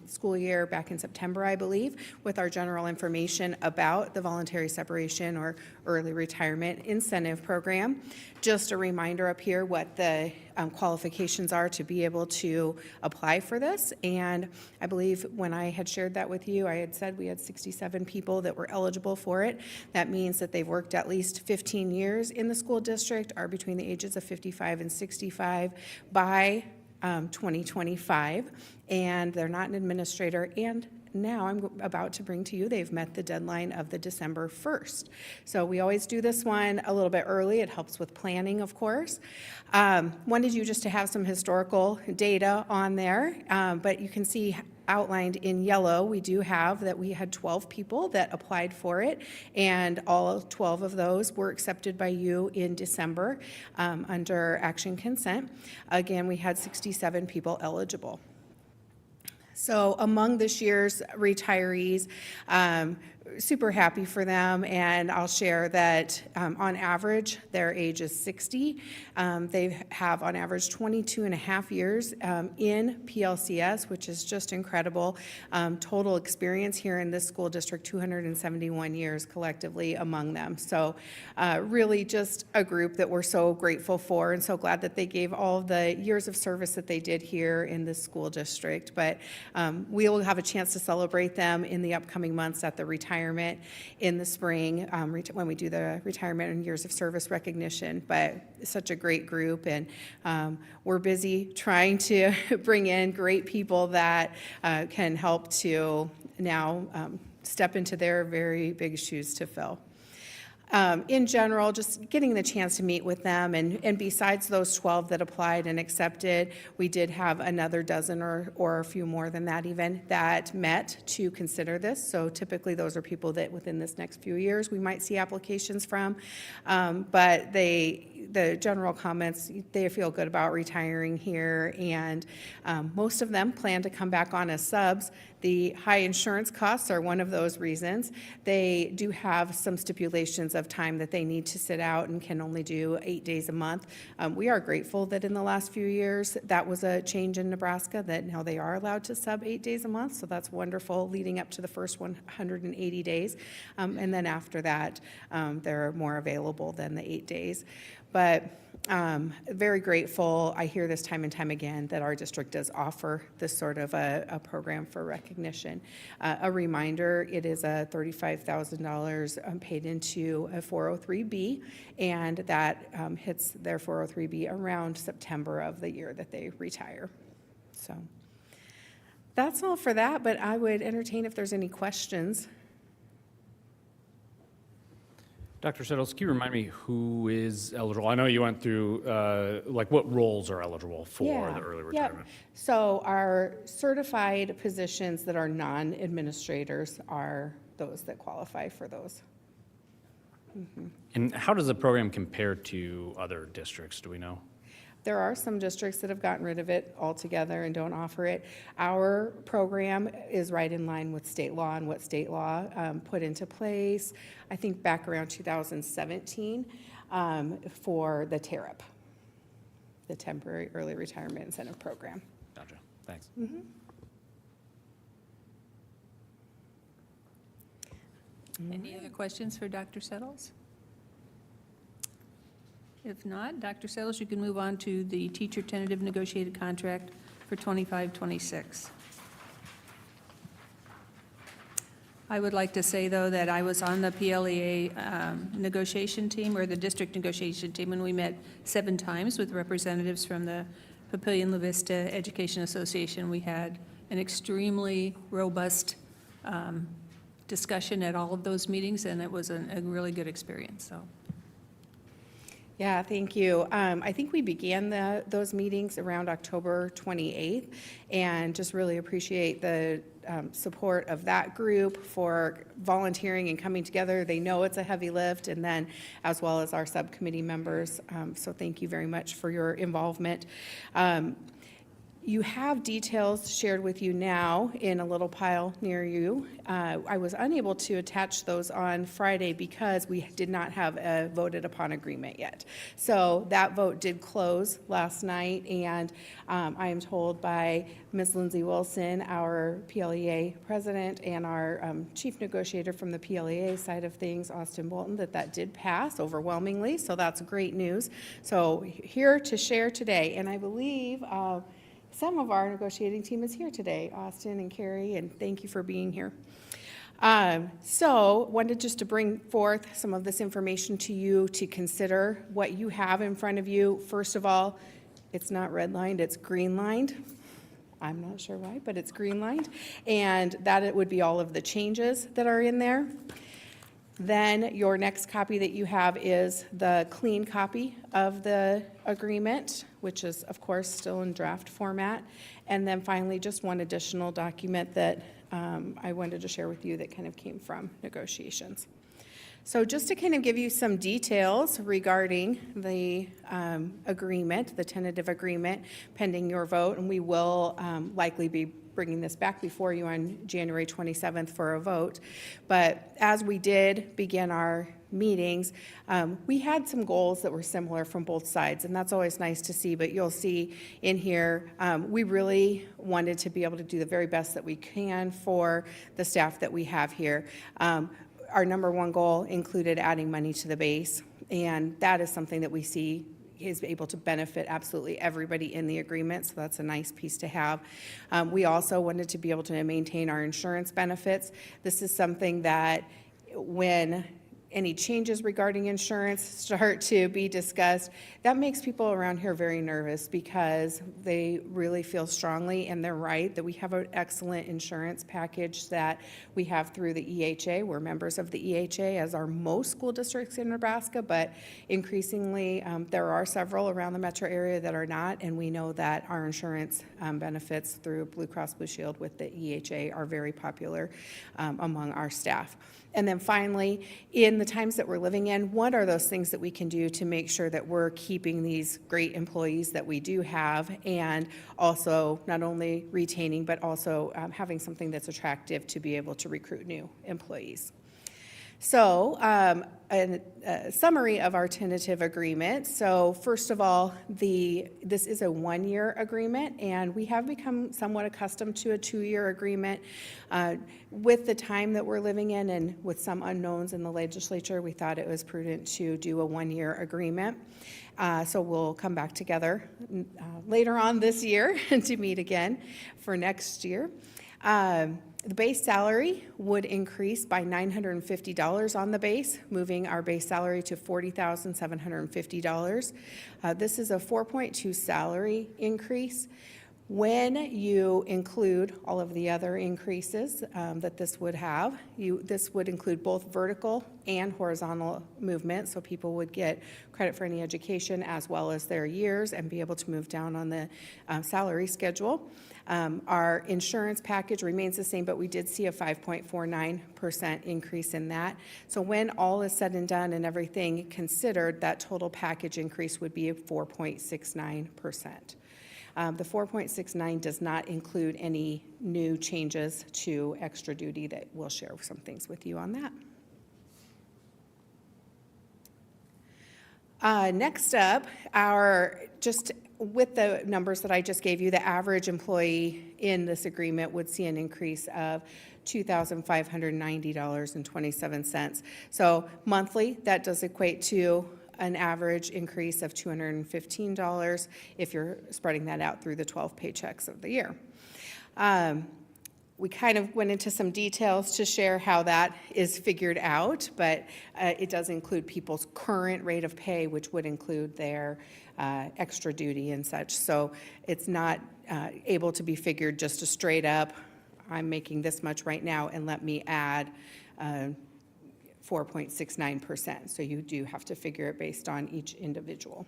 school year back in September, I believe, with our general information about the voluntary separation or early retirement incentive program. Just a reminder up here what the qualifications are to be able to apply for this. And I believe when I had shared that with you, I had said we had 67 people that were eligible for it. That means that they've worked at least 15 years in the school district, are between the ages of 55 and 65 by 2025, and they're not an administrator. And now I'm about to bring to you, they've met the deadline of the December 1st. So we always do this one a little bit early. It helps with planning, of course. Wanted you just to have some historical data on there, but you can see outlined in yellow, we do have that we had 12 people that applied for it, and all 12 of those were accepted by you in December under action consent. Again, we had 67 people eligible. So among this year's retirees, super happy for them, and I'll share that on average, their age is 60. They have on average 22 and a half years in PLCS, which is just incredible. Total experience here in this school district, 271 years collectively among them. So really just a group that we're so grateful for and so glad that they gave all the years of service that they did here in this school district. But we will have a chance to celebrate them in the upcoming months at the retirement in the spring when we do the retirement and years of service recognition. But it's such a great group, and we're busy trying to bring in great people that can help to now step into their very big shoes to fill. In general, just getting the chance to meet with them, and besides those 12 that applied and accepted, we did have another dozen or a few more than that even that met to consider this. So typically those are people that within this next few years we might see applications from, but the general comments, they feel good about retiring here, and most of them plan to come back on as subs. The high insurance costs are one of those reasons. They do have some stipulations of time that they need to sit out and can only do 8 days a month. We are grateful that in the last few years that was a change in Nebraska, that now they are allowed to sub 8 days a month, so that's wonderful leading up to the first 180 days. And then after that, they're more available than the 8 days. But very grateful. I hear this time and time again that our district does offer this sort of a program for recognition. A reminder, it is a $35,000 paid into a 403B, and that hits their 403B around September of the year that they retire. So that's all for that, but I would entertain if there's any questions. Dr. Settles, can you remind me who is eligible? I know you went through, like what roles are eligible for the early retirement? So our certified positions that are non-administrators are those that qualify for those. And how does the program compare to other districts? Do we know? There are some districts that have gotten rid of it altogether and don't offer it. Our program is right in line with state law and what state law put into place, I think back around 2017 for the TARP, the Temporary Early Retirement Incentive Program. Gotcha. Thanks. Any other questions for Dr. Settles? If not, Dr. Settles, you can move on to the teacher tentative negotiated contract for 25-26. I would like to say, though, that I was on the PLEA negotiation team, or the district negotiation team, and we met 7 times with representatives from the Papillion-La Vista Education Association. We had an extremely robust discussion at all of those meetings, and it was a really good experience, so. Yeah, thank you. I think we began those meetings around October 28th, and just really appreciate the support of that group for volunteering and coming together. They know it's a heavy lift, and then as well as our subcommittee members. So thank you very much for your involvement. You have details shared with you now in a little pile near you. I was unable to attach those on Friday because we did not have a voted upon agreement yet. So that vote did close last night, and I am told by Ms. Lindsay Wilson, our PLEA president, and our chief negotiator from the PLEA side of things, Austin Bolton, that that did pass overwhelmingly. So that's great news. So here to share today, and I believe some of our negotiating team is here today, Austin and Carrie, and thank you for being here. So wanted just to bring forth some of this information to you to consider what you have in front of you. First of all, it's not redlined, it's green-lined. I'm not sure why, but it's green-lined. And that it would be all of the changes that are in there. Then your next copy that you have is the clean copy of the agreement, which is, of course, still in draft format. And then finally, just one additional document that I wanted to share with you that kind of came from negotiations. So just to kind of give you some details regarding the agreement, the tentative agreement, pending your vote, and we will likely be bringing this back before you on January 27th for a vote. But as we did begin our meetings, we had some goals that were similar from both sides, and that's always nice to see. But you'll see in here, we really wanted to be able to do the very best that we can for the staff that we have here. Our number one goal included adding money to the base, and that is something that we see is able to benefit absolutely everybody in the agreement, so that's a nice piece to have. We also wanted to be able to maintain our insurance benefits. This is something that when any changes regarding insurance start to be discussed, that makes people around here very nervous because they really feel strongly, and they're right, that we have an excellent insurance package that we have through the EHA. We're members of the EHA, as are most school districts in Nebraska, but increasingly there are several around the metro area that are not, and we know that our insurance benefits through Blue Cross Blue Shield with the EHA are very popular among our staff. And then finally, in the times that we're living in, what are those things that we can do to make sure that we're keeping these great employees that we do have, and also not only retaining, but also having something that's attractive to be able to recruit new employees. So a summary of our tentative agreement. So first of all, this is a one-year agreement, and we have become somewhat accustomed to a two-year agreement. With the time that we're living in and with some unknowns in the legislature, we thought it was prudent to do a one-year agreement. So we'll come back together later on this year to meet again for next year. The base salary would increase by $950 on the base, moving our base salary to $40,750. This is a 4.2 salary increase. When you include all of the other increases that this would have, this would include both vertical and horizontal movement, so people would get credit for any education as well as their years and be able to move down on the salary schedule. Our insurance package remains the same, but we did see a 5.49% increase in that. So when all is said and done and everything considered, that total package increase would be 4.69%. The 4.69 does not include any new changes to extra duty that we'll share some things with you on that. Next up, just with the numbers that I just gave you, the average employee in this agreement would see an increase of $2,590.27. So monthly, that does equate to an average increase of $215 if you're spreading that out through the 12 paychecks of the year. We kind of went into some details to share how that is figured out, but it does include people's current rate of pay, which would include their extra duty and such. So it's not able to be figured just a straight up, I'm making this much right now and let me add 4.69%. So you do have to figure it based on each individual.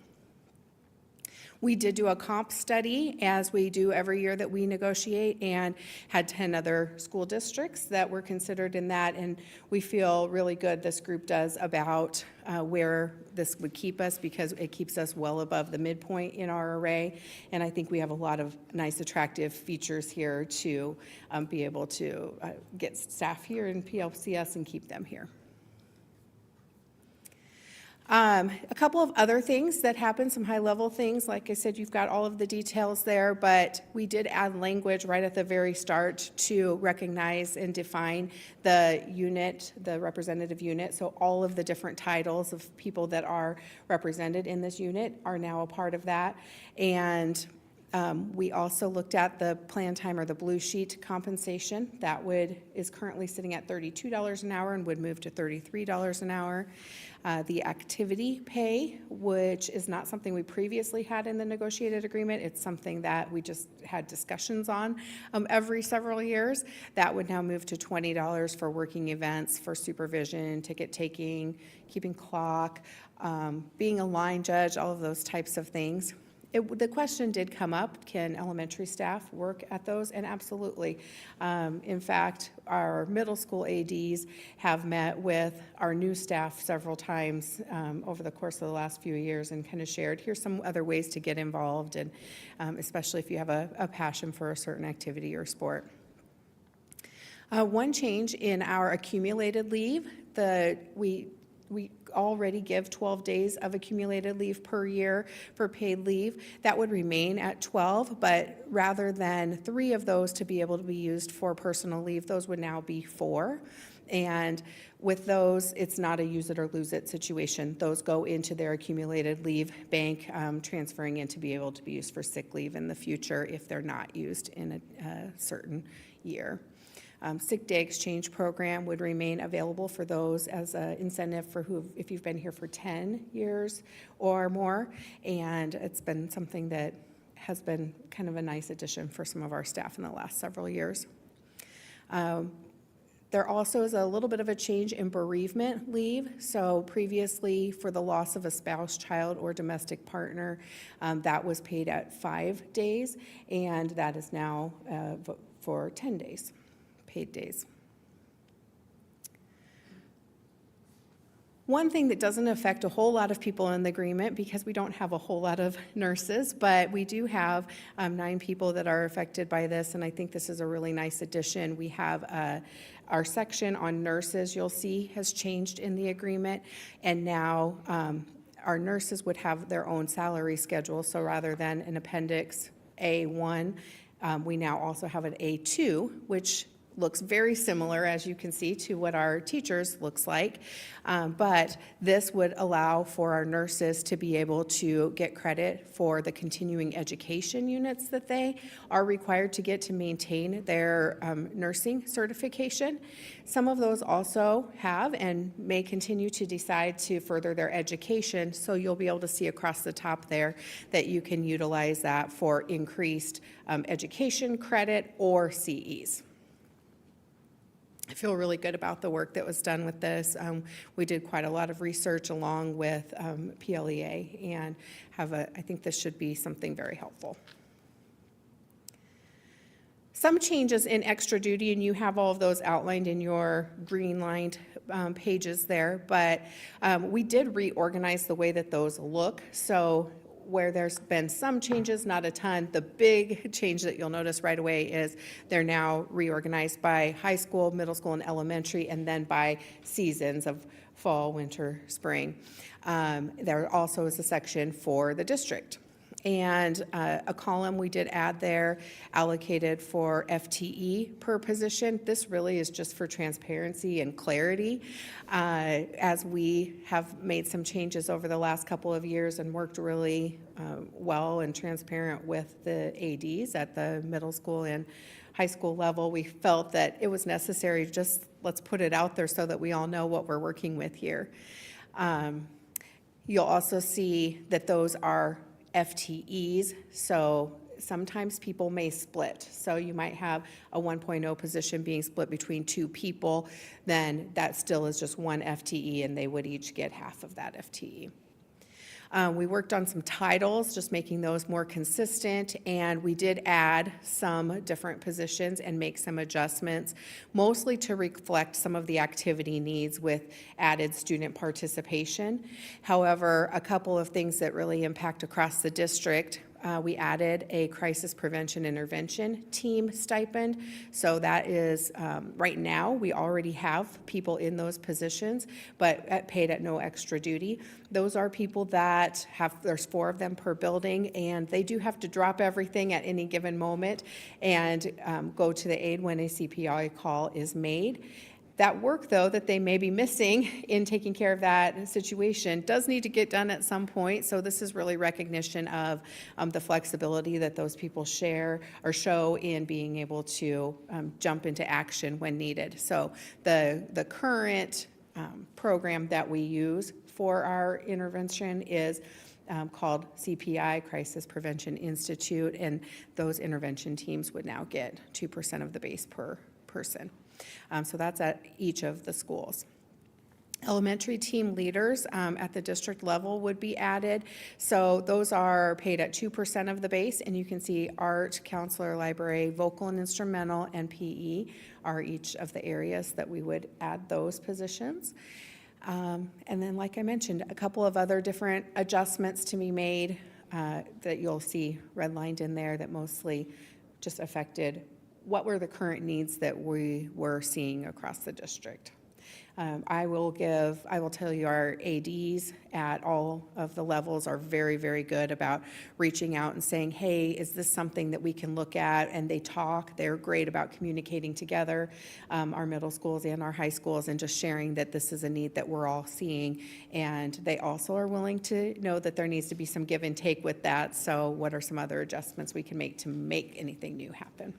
We did do a comp study, as we do every year that we negotiate, and had 10 other school districts that were considered in that, and we feel really good, this group does, about where this would keep us, because it keeps us well above the midpoint in our array, and I think we have a lot of nice, attractive features here to be able to get staff here in PLCS and keep them here. A couple of other things that happened, some high-level things. Like I said, you've got all of the details there, but we did add language right at the very start to recognize and define the unit, the representative unit. So all of the different titles of people that are represented in this unit are now a part of that. And we also looked at the plan time, or the blue sheet compensation. That is currently sitting at $32 an hour and would move to $33 an hour. The activity pay, which is not something we previously had in the negotiated agreement, it's something that we just had discussions on every several years. That would now move to $20 for working events, for supervision, ticket taking, keeping clock, being a line judge, all of those types of things. The question did come up, can elementary staff work at those? And absolutely. In fact, our middle school ADs have met with our new staff several times over the course of the last few years and kind of shared, here's some other ways to get involved, and especially if you have a passion for a certain activity or sport. One change in our accumulated leave, we already give 12 days of accumulated leave per year for paid leave. That would remain at 12, but rather than 3 of those to be able to be used for personal leave, those would now be 4. And with those, it's not a use it or lose it situation. Those go into their accumulated leave bank, transferring in to be able to be used for sick leave in the future if they're not used in a certain year. Sick day exchange program would remain available for those as an incentive for if you've been here for 10 years or more. And it's been something that has been kind of a nice addition for some of our staff in the last several years. There also is a little bit of a change in bereavement leave. So previously, for the loss of a spouse, child, or domestic partner, that was paid at 5 days, and that is now for 10 days. Paid days. One thing that doesn't affect a whole lot of people in the agreement, because we don't have a whole lot of nurses, but we do have 9 people that are affected by this, and I think this is a really nice addition. We have our section on nurses, you'll see, has changed in the agreement, and now our nurses would have their own salary schedule. So rather than an Appendix A1, we now also have an A2, which looks very similar, as you can see, to what our teachers looks like. But this would allow for our nurses to be able to get credit for the continuing education units that they are required to get to maintain their nursing certification. Some of those also have and may continue to decide to further their education, so you'll be able to see across the top there that you can utilize that for increased education credit or CEs. I feel really good about the work that was done with this. We did quite a lot of research along with PLEA, and I think this should be something very helpful. Some changes in extra duty, and you have all of those outlined in your green-lined pages there, but we did reorganize the way that those look. So where there's been some changes, not a ton, the big change that you'll notice right away is they're now reorganized by high school, middle school, and elementary, and then by seasons of fall, winter, spring. There also is a section for the district. And a column we did add there allocated for FTE per position. This really is just for transparency and clarity. As we have made some changes over the last couple of years and worked really well and transparent with the ADs at the middle school and high school level, we felt that it was necessary, just let's put it out there so that we all know what we're working with here. You'll also see that those are FTEs, so sometimes people may split. So you might have a 1.0 position being split between 2 people, then that still is just 1 FTE, and they would each get half of that FTE. We worked on some titles, just making those more consistent, and we did add some different positions and make some adjustments, mostly to reflect some of the activity needs with added student participation. However, a couple of things that really impact across the district, we added a crisis prevention intervention team stipend. So that is, right now, we already have people in those positions, but paid at no extra duty. Those are people that there's 4 of them per building, and they do have to drop everything at any given moment and go to the aid when a CPI call is made. That work, though, that they may be missing in taking care of that situation does need to get done at some point. So this is really recognition of the flexibility that those people share or show in being able to jump into action when needed. So the current program that we use for our intervention is called CPI, Crisis Prevention Institute, and those intervention teams would now get 2% of the base per person. So that's at each of the schools. Elementary team leaders at the district level would be added. So those are paid at 2% of the base, and you can see art, counselor, library, vocal and instrumental, and PE are each of the areas that we would add those positions. And then, like I mentioned, a couple of other different adjustments to be made that you'll see redlined in there that mostly just affected what were the current needs that we were seeing across the district. I will tell you our ADs at all of the levels are very, very good about reaching out and saying, hey, is this something that we can look at? And they're great about communicating together, our middle schools and our high schools, and just sharing that this is a need that we're all seeing. And they also are willing to know that there needs to be some give and take with that. So what are some other adjustments we can make to make anything new happen?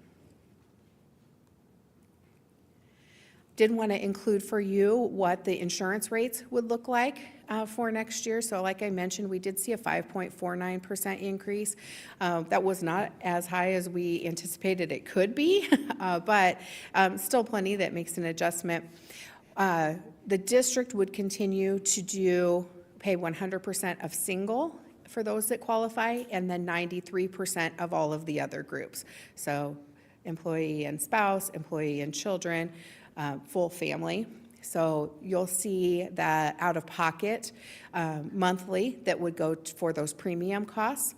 Did want to include for you what the insurance rates would look like for next year. So like I mentioned, we did see a 5.49% increase. That was not as high as we anticipated it could be, but still plenty that makes an adjustment. The district would continue to pay 100% of single for those that qualify, and then 93% of all of the other groups. So employee and spouse, employee and children, full family. So you'll see that out of pocket monthly that would go for those premium costs.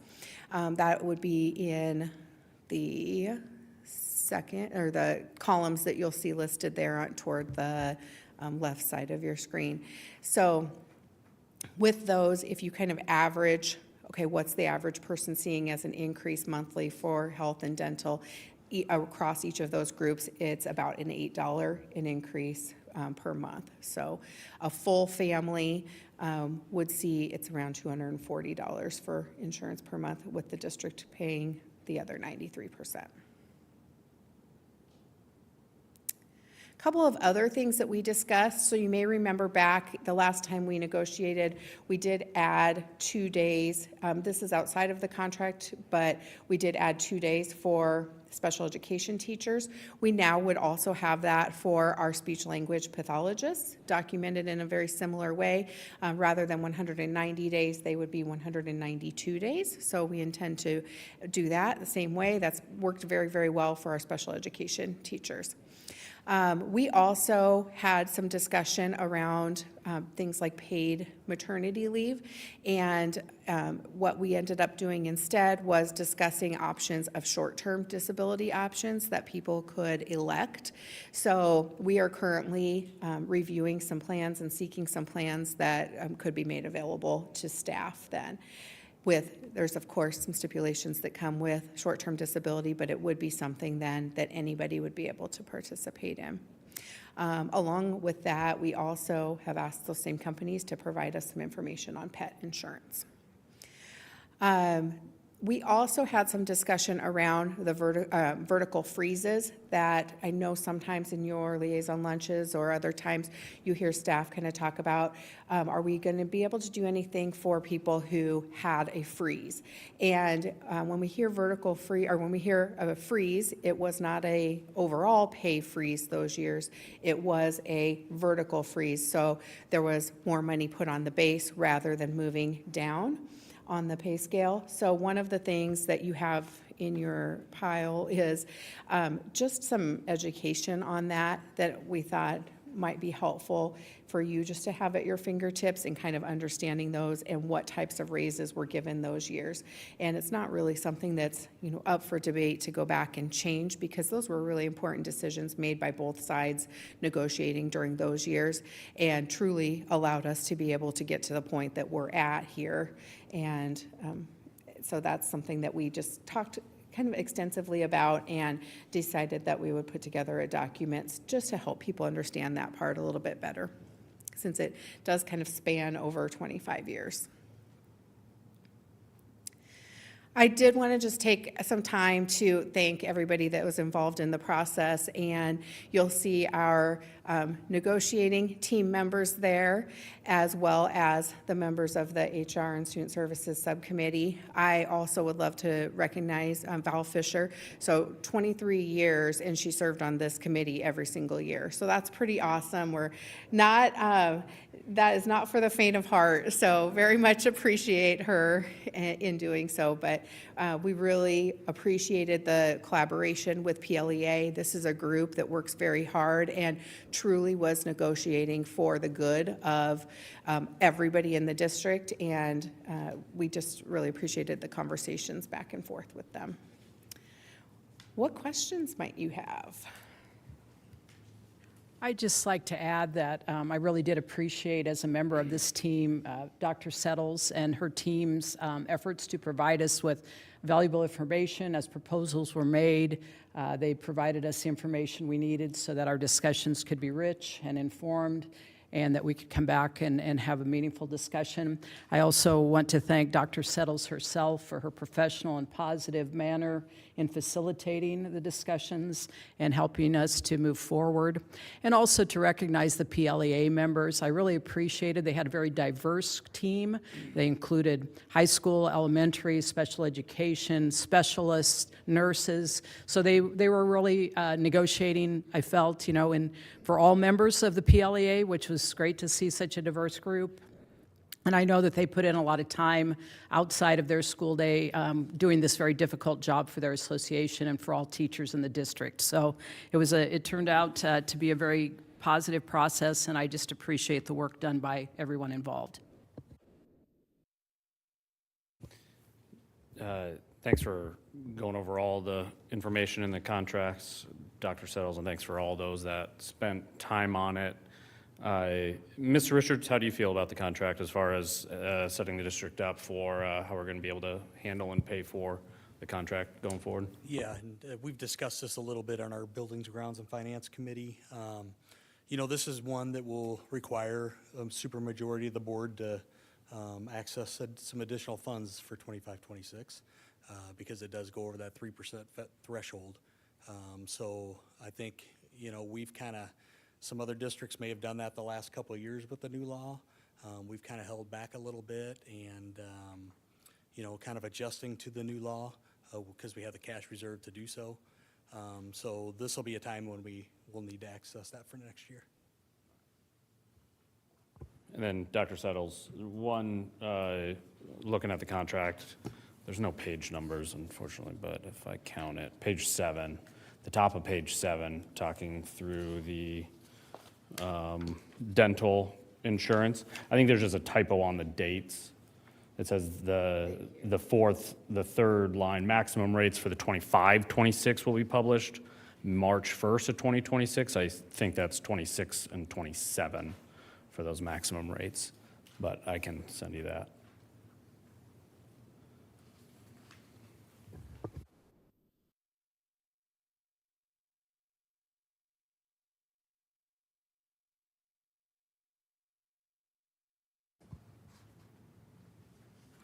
That would be in the second, or the columns that you'll see listed there toward the left side of your screen. So with those, if you kind of average, okay, what's the average person seeing as an increase monthly for health and dental? Across each of those groups, it's about an $8 increase per month. So a full family would see it's around $240 for insurance per month, with the district paying the other 93%. Couple of other things that we discussed. So you may remember back the last time we negotiated, we did add 2 days. This is outside of the contract, but we did add 2 days for special education teachers. We now would also have that for our speech language pathologists, documented in a very similar way. Rather than 190 days, they would be 192 days. So we intend to do that the same way. That's worked very, very well for our special education teachers. We also had some discussion around things like paid maternity leave, and what we ended up doing instead was discussing options of short-term disability options that people could elect. So we are currently reviewing some plans and seeking some plans that could be made available to staff then. There's of course some stipulations that come with short-term disability, but it would be something then that anybody would be able to participate in. Along with that, we also have asked those same companies to provide us some information on pet insurance. We also had some discussion around the vertical freezes that I know sometimes in your liaison lunches or other times you hear staff kind of talk about, are we going to be able to do anything for people who had a freeze? And when we hear when we hear of a freeze, it was not a overall pay freeze those years. It was a vertical freeze. So there was more money put on the base rather than moving down on the pay scale. So one of the things that you have in your pile is just some education on that we thought might be helpful for you just to have at your fingertips and kind of understanding those and what types of raises were given those years. And it's not really something that's, up for debate to go back and change, because those were really important decisions made by both sides negotiating during those years and truly allowed us to be able to get to the point that we're at here. And so that's something that we just talked kind of extensively about and decided that we would put together a document just to help people understand that part a little bit better, since it does kind of span over 25 years. I did want to just take some time to thank everybody that was involved in the process, and you'll see our negotiating team members there, as well as the members of the HR and Student Services Subcommittee. I also would love to recognize Val Fisher. So 23 years, and she served on this committee every single year. So that's pretty awesome. We're not, that is not for the faint of heart. So very much appreciate her in doing so. But we really appreciated the collaboration with PLEA. This is a group that works very hard and truly was negotiating for the good of everybody in the district. And we just really appreciated the conversations back and forth with them. What questions might you have? I'd just like to add that I really did appreciate, as a member of this team, Dr. Settles and her team's efforts to provide us with valuable information as proposals were made. They provided us the information we needed so that our discussions could be rich and informed, and that we could come back and have a meaningful discussion. I also want to thank Dr. Settles herself for her professional and positive manner in facilitating the discussions and helping us to move forward, and also to recognize the PLEA members. I really appreciated, they had a very diverse team. They included high school, elementary, special education, specialists, nurses. So they were really negotiating, I felt, for all members of the PLEA, which was great to see such a diverse group. And I know that they put in a lot of time outside of their school day doing this very difficult job for their association and for all teachers in the district. So it turned out to be a very positive process, and I just appreciate the work done by everyone involved. Thanks for going over all the information in the contracts, Dr. Settles, and thanks for all those that spent time on it. Mr. Richards, how do you feel about the contract as far as setting the district up for how we're going to be able to handle and pay for the contract going forward? Yeah, and we've discussed this a little bit on our Buildings, Grounds, and Finance Committee. This is one that will require a supermajority of the board to access some additional funds for 25-26 because it does go over that 3% threshold. So I think, we've kind of, some other districts may have done that the last couple of years with the new law. We've kind of held back a little bit and, kind of adjusting to the new law because we have the cash reserve to do so. So this will be a time when we will need to access that for next year. And then, Dr. Settles, looking at the contract, there's no page numbers, unfortunately, but if I count it, page 7, the top of page 7, talking through the dental insurance. I think there's just a typo on the dates. It says the third line, maximum rates for the 25-26 will be published March 1st of 2026. I think that's 26 and 27 for those maximum rates, but I can send you that.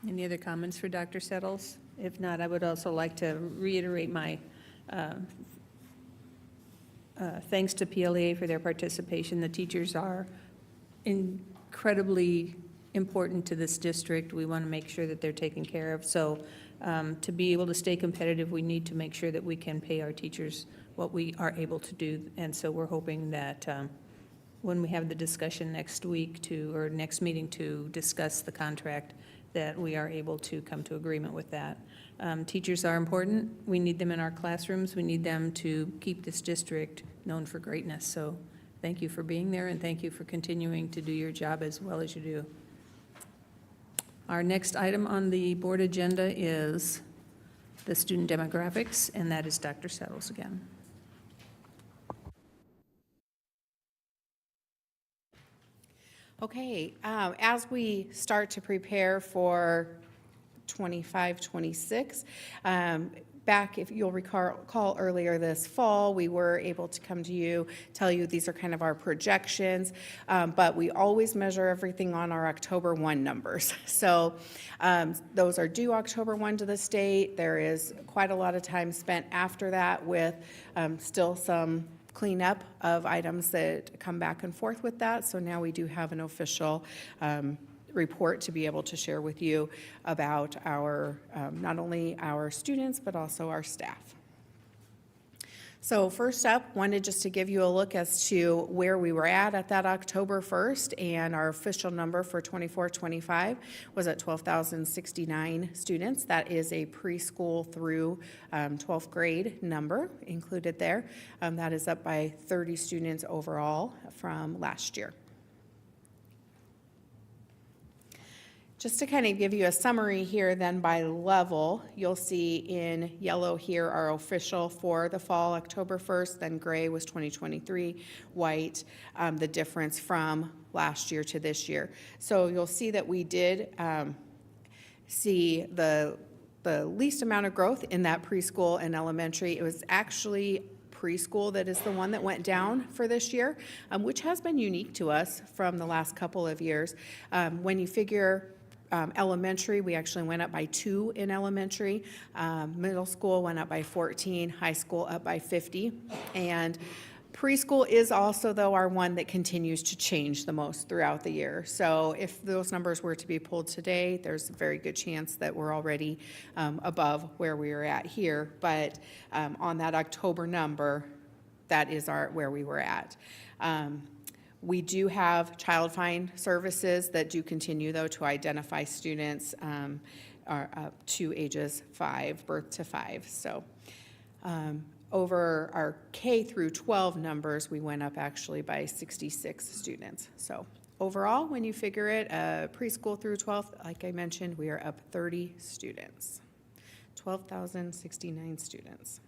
Any other comments for Dr. Settles? If not, I would also like to reiterate my thanks to PLA for their participation. The teachers are incredibly important to this district. We want to make sure that they're taken care of. So to be able to stay competitive, we need to make sure that we can pay our teachers what we are able to do. And so we're hoping that when we have the discussion next week or next meeting to discuss the contract, that we are able to come to agreement with that. Teachers are important. We need them in our classrooms. We need them to keep this district known for greatness. So thank you for being there, and thank you for continuing to do your job as well as you do. Our next item on the board agenda is the student demographics, and that is Dr. Settles again. Okay, as we start to prepare for 25, 26, back, if you'll recall earlier this fall, we were able to come to you, tell you these are kind of our projections, but we always measure everything on our October 1 numbers. So those are due October 1 to the state. There is quite a lot of time spent after that with still some cleanup of items that come back and forth with that. So now we do have an official report to be able to share with you about our, not only our students, but also our staff. So first up, wanted just to give you a look as to where we were at that October 1st, and our official number for 24-25 was at 12,069 students. That is a preschool through 12th grade number included there. That is up by 30 students overall from last year. Just to kind of give you a summary here then by level, you'll see in yellow here our official for the fall, October 1st, then gray was 2023, white, the difference from last year to this year. So you'll see that we did see the least amount of growth in that preschool and elementary. It was actually preschool that is the one that went down for this year, which has been unique to us from the last couple of years. When you figure elementary, we actually went up by 2 in elementary. Middle school went up by 14, high school up by 50. And preschool is also, though, our one that continues to change the most throughout the year. So if those numbers were to be pulled today, there's a very good chance that we're already above where we are at here. But on that October number, that is where we were at. We do have child find services that do continue, though, to identify students to ages 5, birth to 5. So over our K through 12 numbers, we went up actually by 66 students. So overall, when you figure it, preschool through 12th, like I mentioned, we are up 30 students, 12,069 students.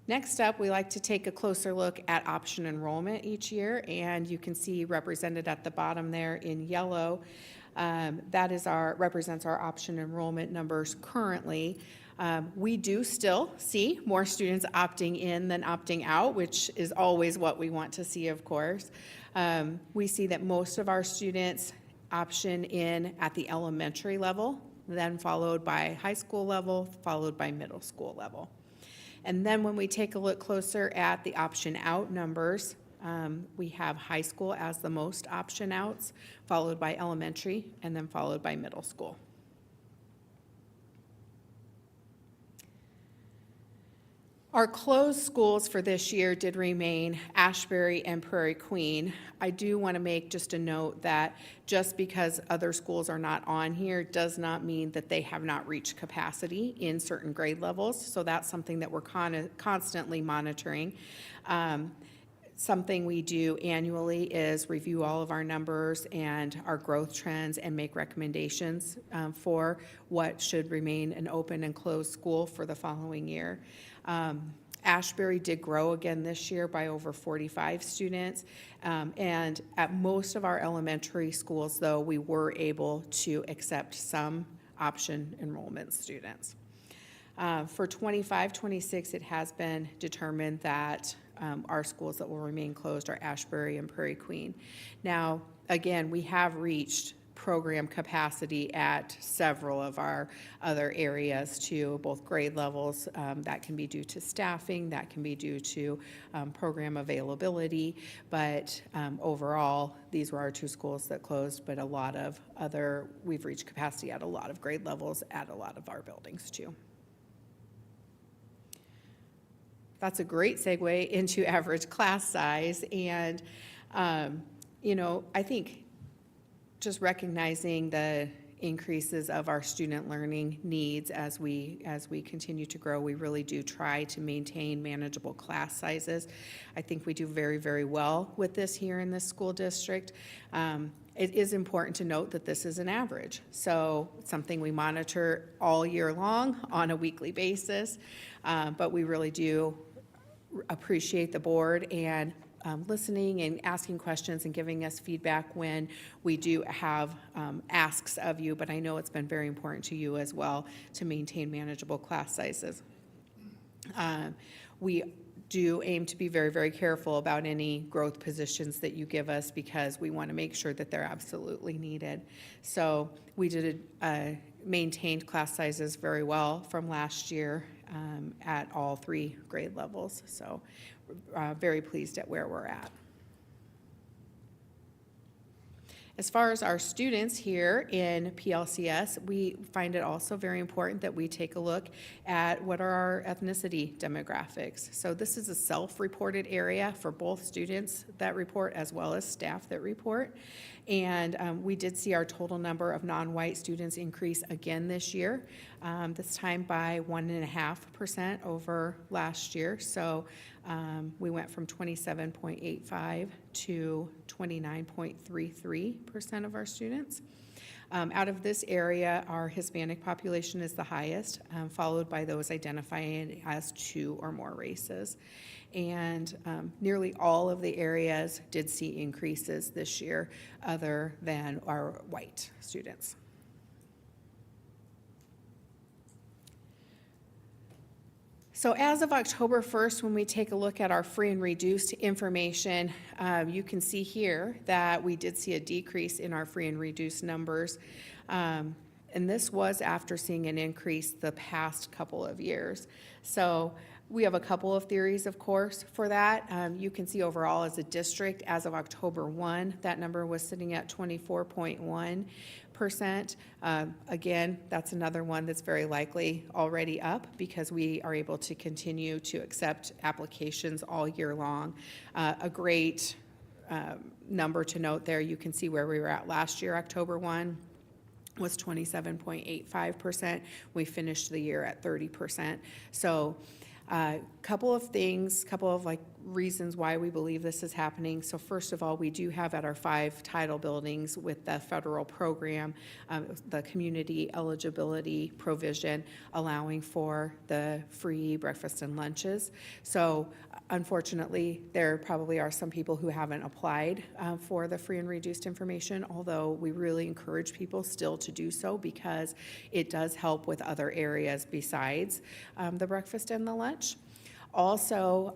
Next up, we like to take a closer look at option enrollment each year, and you can see represented at the bottom there in yellow, that is represents our option enrollment numbers currently. We do still see more students opting in than opting out, which is always what we want to see, of course. We see that most of our students option in at the elementary level, then followed by high school level, followed by middle school level. And then when we take a look closer at the option out numbers, we have high school as the most option outs, followed by elementary, and then followed by middle school. Our closed schools for this year did remain Ashbury and Prairie Queen. I do want to make just a note that just because other schools are not on here does not mean that they have not reached capacity in certain grade levels. So that's something that we're constantly monitoring. Something we do annually is review all of our numbers and our growth trends and make recommendations for what should remain an open and closed school for the following year. Ashbury did grow again this year by over 45 students, and at most of our elementary schools, though, we were able to accept some option enrollment students. For 25-26, it has been determined that our schools that will remain closed are Ashbury and Prairie Queen. Now, again, we have reached program capacity at several of our other areas too, both grade levels. That can be due to staffing, that can be due to program availability, but overall, these were our two schools that closed, but we've reached capacity at a lot of grade levels at a lot of our buildings too. That's a great segue into average class size, and I think just recognizing the increases of our student learning needs as we continue to grow, we really do try to maintain manageable class sizes. I think we do very, very well with this here in this school district. It is important to note that this is an average, so it's something we monitor all year long on a weekly basis, but we really do appreciate the board and listening and asking questions and giving us feedback when we do have asks of you, but I know it's been very important to you as well to maintain manageable class sizes. We do aim to be very, very careful about any growth positions that you give us because we want to make sure that they're absolutely needed. So we did maintained class sizes very well from last year at all 3 grade levels. So very pleased at where we're at. As far as our students here in PLCS, we find it also very important that we take a look at what are our ethnicity demographics. So this is a self-reported area for both students that report as well as staff that report. And we did see our total number of non-white students increase again this year, this time by 1.5% over last year. So we went from 27.85 to 29.33% of our students. Out of this area, our Hispanic population is the highest, followed by those identifying as 2 or more races. And nearly all of the areas did see increases this year other than our white students. So as of October 1st, when we take a look at our free and reduced information, you can see here that we did see a decrease in our free and reduced numbers. And this was after seeing an increase the past couple of years. So we have a couple of theories, of course, for that. You can see overall as a district, as of October 1, that number was sitting at 24.1%. Again, that's another one that's very likely already up because we are able to continue to accept applications all year long. A great number to note there, you can see where we were at last year, October 1. Was 27.85%. We finished the year at 30%. So couple of things, couple of reasons why we believe this is happening. So first of all, we do have at our 5 title buildings with the federal program, the community eligibility provision allowing for the free breakfast and lunches. So unfortunately, there probably are some people who haven't applied for the free and reduced information, although we really encourage people still to do so because it does help with other areas besides the breakfast and the lunch. Also,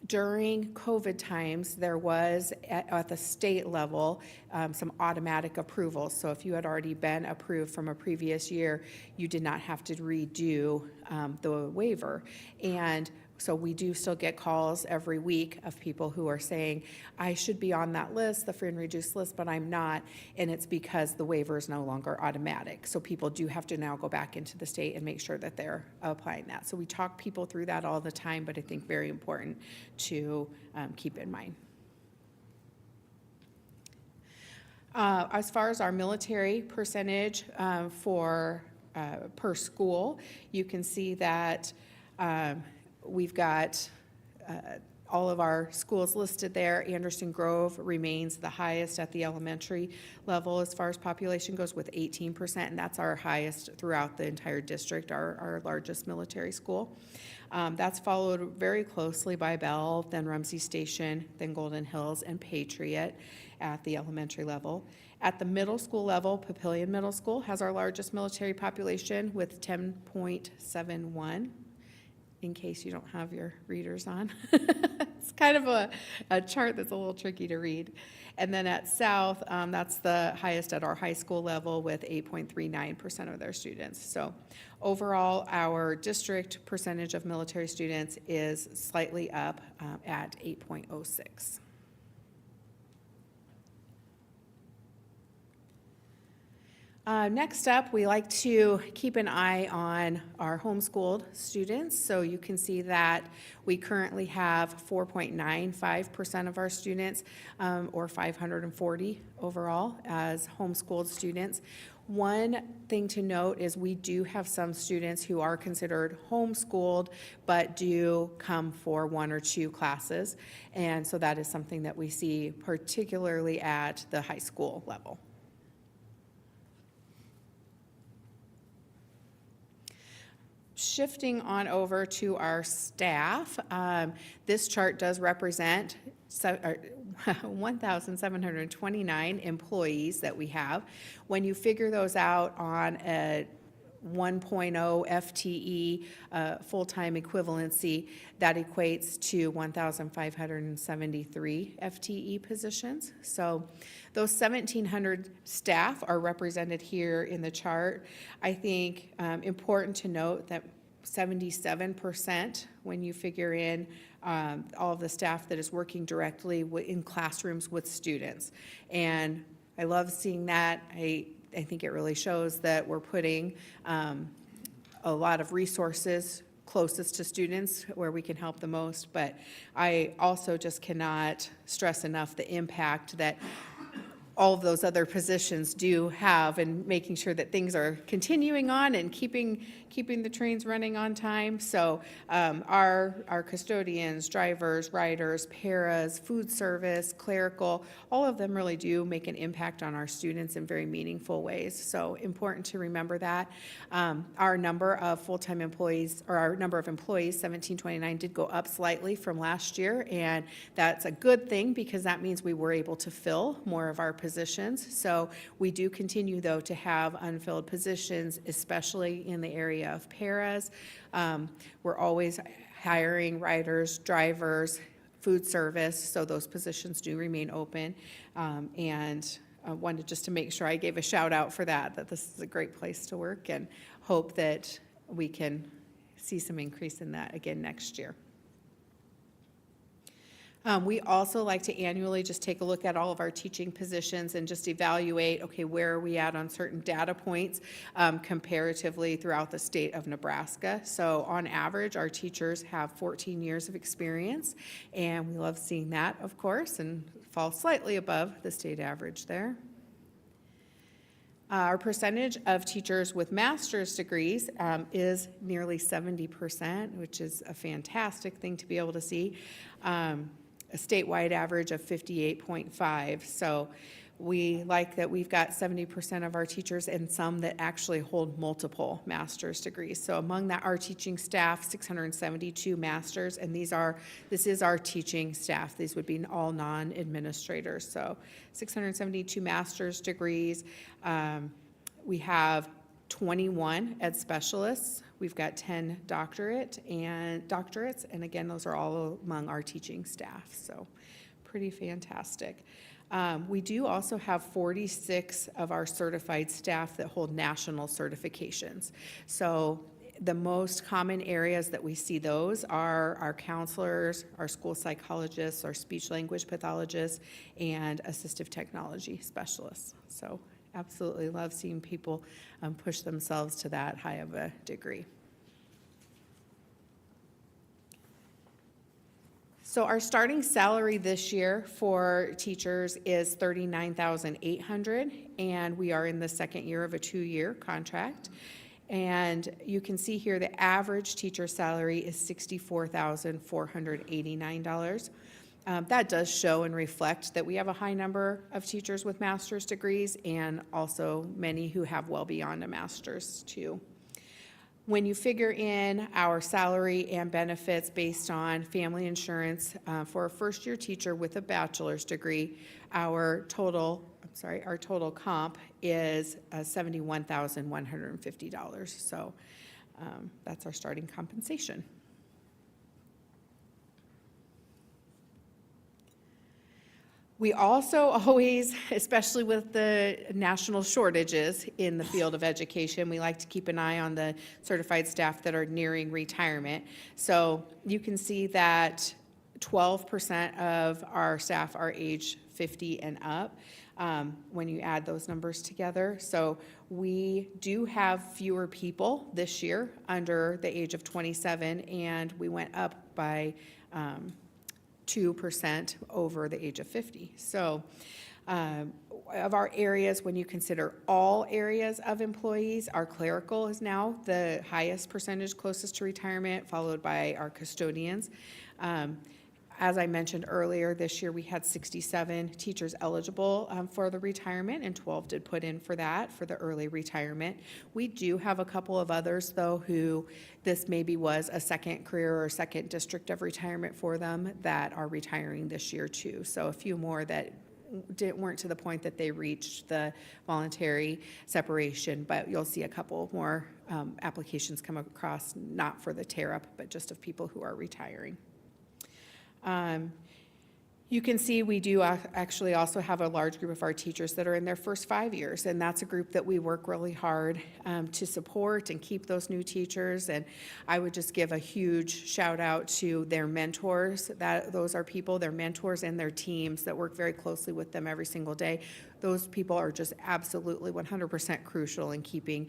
during COVID times, there was at the state level some automatic approvals. So if you had already been approved from a previous year, you did not have to redo the waiver. And so we do still get calls every week of people who are saying, I should be on that list, the free and reduced list, but I'm not. And it's because the waiver is no longer automatic. So people do have to now go back into the state and make sure that they're applying that. So we talk people through that all the time, but I think very important to keep in mind. As far as our military percentage for per school, you can see that we've got all of our schools listed there. Anderson Grove remains the highest at the elementary level as far as population goes with 18%, and that's our highest throughout the entire district, our largest military school. That's followed very closely by Bell, then Rumsey Station, then Golden Hills, and Patriot at the elementary level. At the middle school level, Papillion Middle School has our largest military population with 10.71. In case you don't have your readers on. It's kind of a chart that's a little tricky to read. And then at South, that's the highest at our high school level with 8.39% of their students. So overall, our district percentage of military students is slightly up at 8.06. Next up, we like to keep an eye on our homeschooled students. So you can see that we currently have 4.95% of our students, or 540 overall, as homeschooled students. One thing to note is we do have some students who are considered homeschooled, but do come for 1 or 2 classes. And so that is something that we see particularly at the high school level. Shifting on over to our staff, this chart does represent 1,729 employees that we have. When you figure those out on a 1.0 FTE full-time equivalency, that equates to 1,573 FTE positions. So those 1,700 staff are represented here in the chart. I think important to note that 77%, when you figure in all of the staff that is working directly in classrooms with students. And I love seeing that. I think it really shows that we're putting a lot of resources closest to students where we can help the most. But I also just cannot stress enough the impact that all of those other positions do have in making sure that things are continuing on and keeping the trains running on time. So our custodians, drivers, riders, paras, food service, clerical, all of them really do make an impact on our students in very meaningful ways. So important to remember that. Our number of full-time employees, or our number of employees, 1729, did go up slightly from last year, and that's a good thing because that means we were able to fill more of our positions. So we do continue, though, to have unfilled positions, especially in the area of paras. We're always hiring riders, drivers, food service, so those positions do remain open. And I wanted just to make sure I gave a shout out for that this is a great place to work, and hope that we can see some increase in that again next year. We also like to annually just take a look at all of our teaching positions and just evaluate, okay, where are we at on certain data points comparatively throughout the state of Nebraska. So on average, our teachers have 14 years of experience, and we love seeing that, of course, and fall slightly above the state average there. Our percentage of teachers with master's degrees is nearly 70%, which is a fantastic thing to be able to see. A statewide average of 58.5. So we like that we've got 70% of our teachers and some that actually hold multiple master's degrees. So among that, our teaching staff, 672 masters, and this is our teaching staff. These would be all non-administrators. So 672 master's degrees. We have 21 ed specialists. We've got 10 doctorates, and again, those are all among our teaching staff, so pretty fantastic. We do also have 46 of our certified staff that hold national certifications. So the most common areas that we see those are our counselors, our school psychologists, our speech language pathologists, and assistive technology specialists. So absolutely love seeing people push themselves to that high of a degree. So our starting salary this year for teachers is $39,800, and we are in the second year of a 2-year contract. And you can see here the average teacher salary is $64,489. That does show and reflect that we have a high number of teachers with master's degrees, and also many who have well beyond a master's too. When you figure in our salary and benefits based on family insurance for a first-year teacher with a bachelor's degree, our total comp is $71,150. So that's our starting compensation. We also always, especially with the national shortages in the field of education, we like to keep an eye on the certified staff that are nearing retirement. So you can see that 12% of our staff are age 50 and up when you add those numbers together. So we do have fewer people this year under the age of 27, and we went up by 2% over the age of 50. So of our areas, when you consider all areas of employees, our clerical is now the highest percentage closest to retirement, followed by our custodians. As I mentioned earlier, this year we had 67 teachers eligible for the retirement, and 12 did put in for that, for the early retirement. We do have a couple of others, though, who this maybe was a second career or second district of retirement for them that are retiring this year, too. So a few more that weren't to the point that they reached the voluntary separation, but you'll see a couple more applications come across, not for the tear-up, but just of people who are retiring. You can see we do actually also have a large group of our teachers that are in their first 5 years, and that's a group that we work really hard to support and keep those new teachers. And I would just give a huge shout out to their mentors. Those are people, their mentors and their teams that work very closely with them every single day. Those people are just absolutely 100% crucial in keeping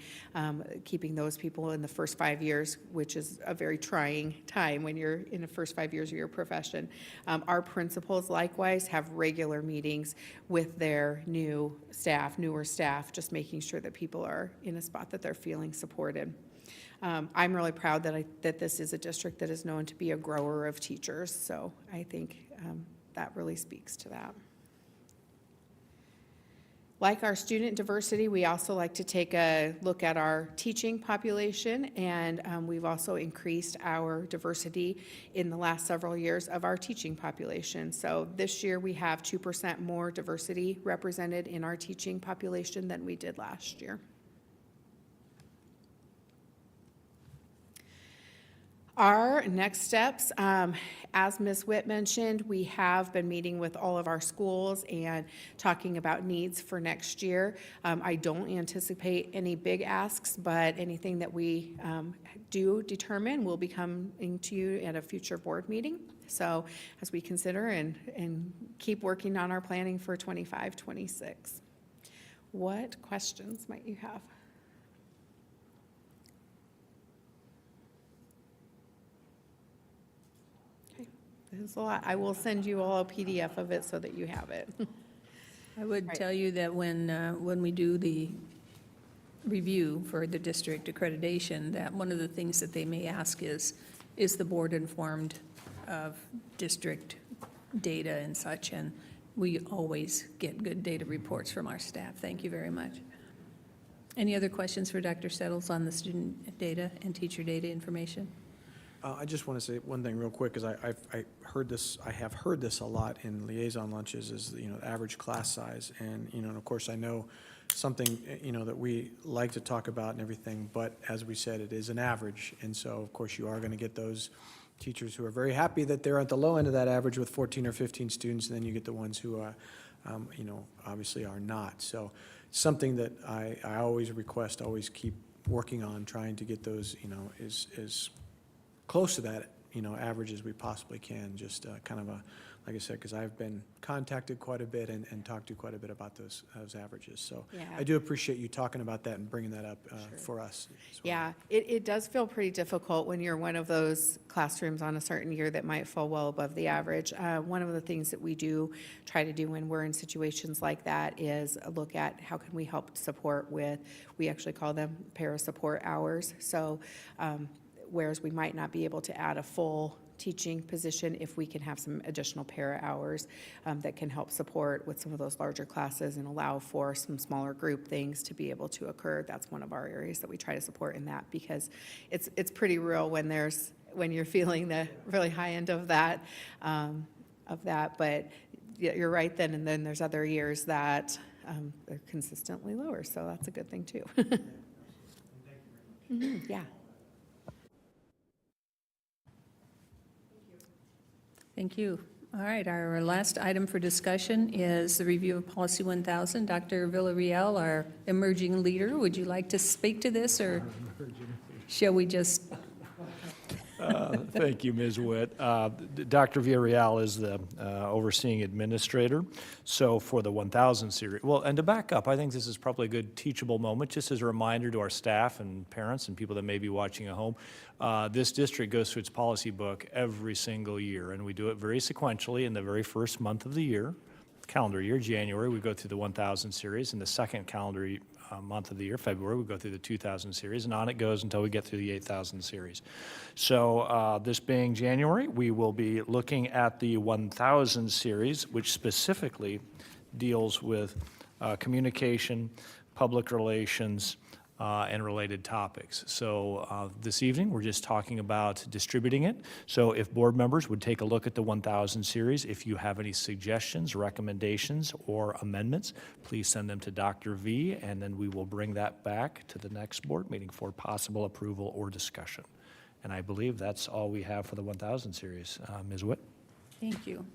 those people in the first 5 years, which is a very trying time when you're in the first 5 years of your profession. Our principals likewise have regular meetings with their newer staff, just making sure that people are in a spot that they're feeling supported. I'm really proud that this is a district that is known to be a grower of teachers, so I think that really speaks to that. Like our student diversity, we also like to take a look at our teaching population, and we've also increased our diversity in the last several years of our teaching population. So this year we have 2% more diversity represented in our teaching population than we did last year. Our next steps, as Ms. Witt mentioned, we have been meeting with all of our schools and talking about needs for next year. I don't anticipate any big asks, but anything that we do determine will be coming to you at a future board meeting. So as we consider and keep working on our planning for 25-26. What questions might you have? There's a lot. I will send you all a PDF of it so that you have it. I would Right. tell you that when we do the review for the district accreditation, that one of the things that they may ask is the board informed of district data and such? And we always get good data reports from our staff. Thank you very much. Any other questions for Dr. Settles on the student data and teacher data information? I just want to say one thing real quick, because I have heard this a lot in liaison lunches, is the average class size, and and of course I know something that we like to talk about and everything, but as we said, it is an average, and so of course you are going to get those teachers who are very happy that they're at the low end of that average with 14 or 15 students, and then you get the ones who are obviously are not. So something that I always request, always keep working on, trying to get those is close to that, average as we possibly can, just kind of like I said, because I've been contacted quite a bit and talked to quite a bit about those averages. So Yeah. I do appreciate you talking about that and bringing that up for us as well. Yeah, it does feel pretty difficult when you're one of those classrooms on a certain year that might fall well above the average. One of the things that we do try to do when we're in situations like that is look at how can we help support with, we actually call them para support hours. So whereas we might not be able to add a full teaching position, if we can have some additional para hours that can help support with some of those larger classes and allow for some smaller group things to be able to occur. That's one of our areas that we try to support in that, because it's pretty real when you're feeling the really high end of that. But you're right then, and then there's other years that they're consistently lower, so that's a good thing too. Yeah. Thank you. All right, our last item for discussion is the review of Policy 1000. Dr. Villarreal, our emerging leader, would you like to speak to this, or shall we just? Thank you, Ms. Witt. Dr. Villarreal is the overseeing administrator. So for the 1000 series, well, and to back up, I think this is probably a good teachable moment, just as a reminder to our staff and parents and people that may be watching at home. This district goes through its policy book every single year, and we do it very sequentially in the very first month of the year, calendar year, January, we go through the 1000 series. In the second calendar month of the year, February, we go through the 2000 series, and on it goes until we get through the 8000 series. So this being January, we will be looking at the 1000 series, which specifically deals with communication, public relations, and related topics. So this evening, we're just talking about distributing it. So if board members would take a look at the 1000 series, if you have any suggestions, recommendations, or amendments, please send them to Dr. V, and then we will bring that back to the next board meeting for possible approval or discussion. And I believe that's all we have for the 1000 series. Ms. Witt? Thank you.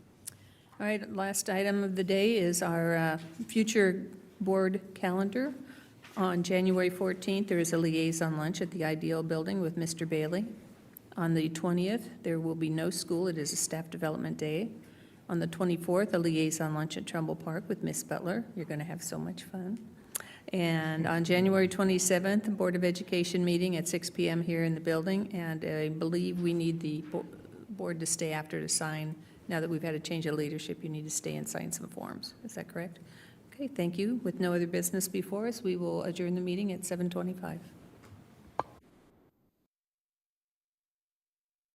All right, last item of the day is our future board calendar. On January 14th, there is a liaison lunch at the Ideal Building with Mr. Bailey. On the 20th, there will be no school. It is a staff development day. On the 24th, a liaison lunch at Trumbull Park with Miss Butler. You're going to have so much fun. And on January 27th, a Board of Education meeting at 6 p.m. here in the building. And I believe we need the board to stay after to sign. Now that we've had a change of leadership, you need to stay and sign some forms. Is that correct? Okay, thank you. With no other business before us, we will adjourn the meeting at 7:25.